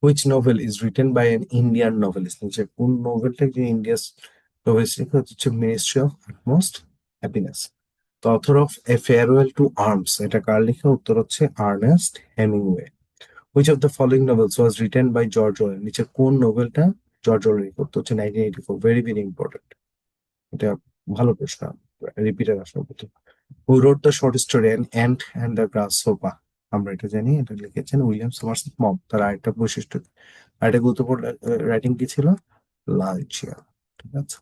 Which novel is written by an Indian novelist, নিচে কোন নোভেলটা যে ইন্ডিয়ান নোভেলিস্ট লেখা, হচ্ছে ministry of utmost happiness. The author of a farewell to arms, এটা কার লেখা, উত্তর হচ্ছে Ernest Hemingway. Which of the following novels was written by George Orwell, নিচে কোন নোভেলটা জর্জ অরওয়েল লেখা, উত্তর হচ্ছে 1984। ভেরি ভেরি ইম্পর্টেন্ট, এটা ভালো প্রশ্ন, রিপিটার আসবে। হু wrote the short story and and the গ্রাস সোপা, আমরা এটা জানি, এটা লিখেছেন উইলিয়াম সমারসেট মম। তার আরেকটা বৈশিষ্ট্য, আরেকটা গুরুত্বপূর্ণ রাইটিং কি ছিল, লাঞ্চিয়া। ঠিক আছে।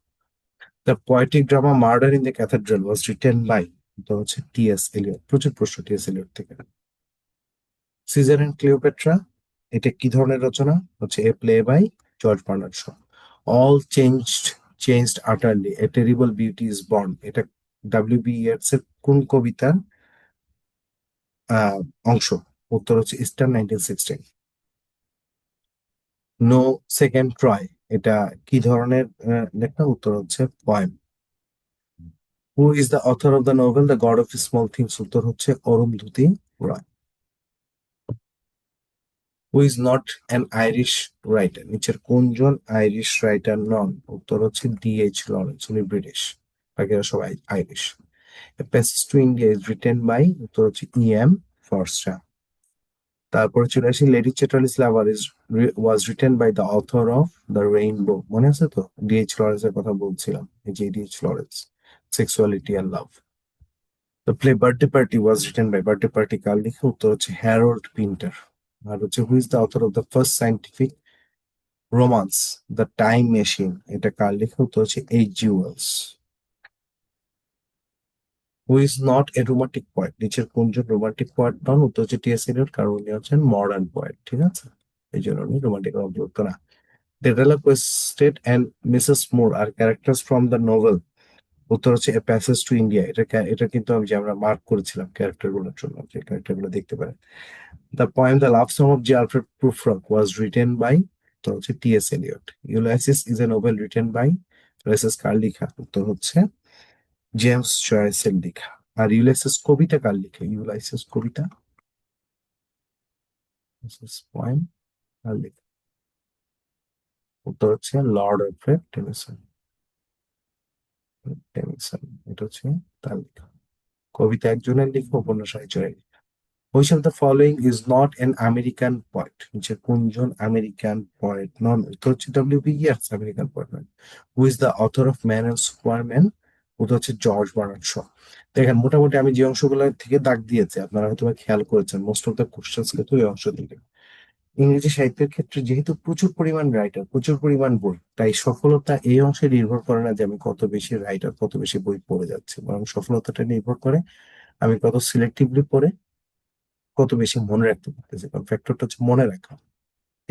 The poetic drama murder in the cathedral was written by, তো হচ্ছে টি.এস. এলিয়ট। প্রচুর প্রশ্ন টি.এস. এলিয়ট থেকে। সিজার এন্ড ক্লিওপেট্রা, এটা কি ধরনের রচনা, হচ্ছে a play by George Bernard Shaw. All changed utterly, a terrible beauty is born, এটা ডাব্লিউ.বি. ইয়েটস এর কোন কবিতার অংশ, উত্তর হচ্ছে ইস্টার 1916। নো সেকেন্ড ট্রাই, এটা কি ধরনের লেখা, উত্তর হচ্ছে poem. Who is the author of the novel the god of small things, উত্তর হচ্ছে Arundhati Roy. Who is not an Irish writer, নিচের কোনজন আইরিশ রাইটার নন, উত্তর হচ্ছে ডি.এইচ. লরেন্স, উনি ব্রিটিশ, বাকিরা সবাই Irish. A passage to India is written by, উত্তর হচ্ছে ই.এম. ফর্স্ট্রা। তারপরে চলে আসি, lady Chatterley's lover is was written by the author of the rainbow, মনে আছে তো, ডি.এইচ. লরেন্স এর কথা বলছিলাম, এই যে D H. Lawrence, sexuality and love. The play birthday party was written by, birthday party কার লেখা, উত্তর হচ্ছে হ্যারোল্ড পিন্টার। আর হচ্ছে who is the author of the first scientific romance the time machine, এটা কার লেখা, উত্তর হচ্ছে H G. Wells. Who is not a romantic poet, নিচের কোনজন রোমান্টিক পোয়েট নন, উত্তর হচ্ছে টি.এস. এলিয়ট, কারণ উনি হচ্ছেন মডার্ন পোয়েট। ঠিক আছে, এই জন্য উনি রোমান্টিক অন্তর্ভুক্ত না। Adela Quested and Mrs Moore are characters from the novel, উত্তর হচ্ছে এ প্যাসেজ টু ইন্ডিয়া, এটা কিন্তু আমি যে আমরা মার্ক করেছিলাম ক্যারেক্টার গুলোর জন্য, যে ক্যারেক্টার গুলো দেখতে পারেন। The poem the love song of J Alfred Prufrock was written by, উত্তর হচ্ছে T S. Eliot. Ulysses is a novel written by, Ulysses কার লেখা, উত্তর হচ্ছে জেমস জয়েসের লেখা। আর ইউলাইসিস কবিতা কার লেখা, ইউলাইসিস কবিতা, পোয়েম কার লেখা, উত্তর হচ্ছে লর্ড অ্যালফ্রেড টেনিসন। টেনিসন, এটা হচ্ছে তার লেখা। কবিতা একজনের লেখা, উপন্যাস আরেকজনের লেখা। Which of the following is not an American poet? যে কোনজন আমেরিকান পয়েট নন? উত্তর হচ্ছে W B Yeats, American poet নয়। Who is the author of man and superman? উত্তর হচ্ছে জর্জ বার্নার্ড শ। দেখেন মোটামুটি আমি যে অংশগুলো থেকে দাগ দিয়েছি আপনারা হয়তো বা খেয়াল করেছেন, মোস্ট অফ দ্য কোশ্চেন্স কিন্তু এই অংশ থেকে। ইংরেজি সাহিত্যের ক্ষেত্রে যেহেতু প্রচুর পরিমাণ রাইটার, প্রচুর পরিমাণ বই, তাই সফলতা এই অংশে নির্ভর করে না যে আমি কত বেশি রাইটার, কত বেশি বই পড়ে যাচ্ছি, বরং সফলতাটা নির্ভর করে আমি কত সিলেক্টিভলি পড়ে কত বেশি মনে রাখতে পারতেছি। কারণ ফ্যাক্টরটা হচ্ছে মনে রাখা।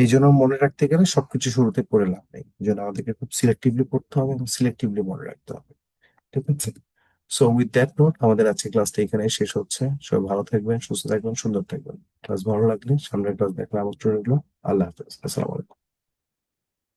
এই জন্য মনে রাখতে গেলে সবকিছু শুরুতে পড়ে লাভ নেই, এই জন্য আমাদেরকে খুব সিলেক্টিভলি পড়তে হবে এবং সিলেক্টিভলি মনে রাখতে হবে। ঠিক আছে। সো উইথ দ্যাট নোট আমাদের আজকে ক্লাসটা এখানে শেষ হচ্ছে। সবাই ভালো থাকবেন, সুস্থ থাকবেন, সুন্দর থাকবেন। ক্লাস ভালো লাগলে সামনের ক্লাস দেখার আমন্ত্রণ রইলো। আল্লাহ হাফেজ, আসসালামু আলাইকুম।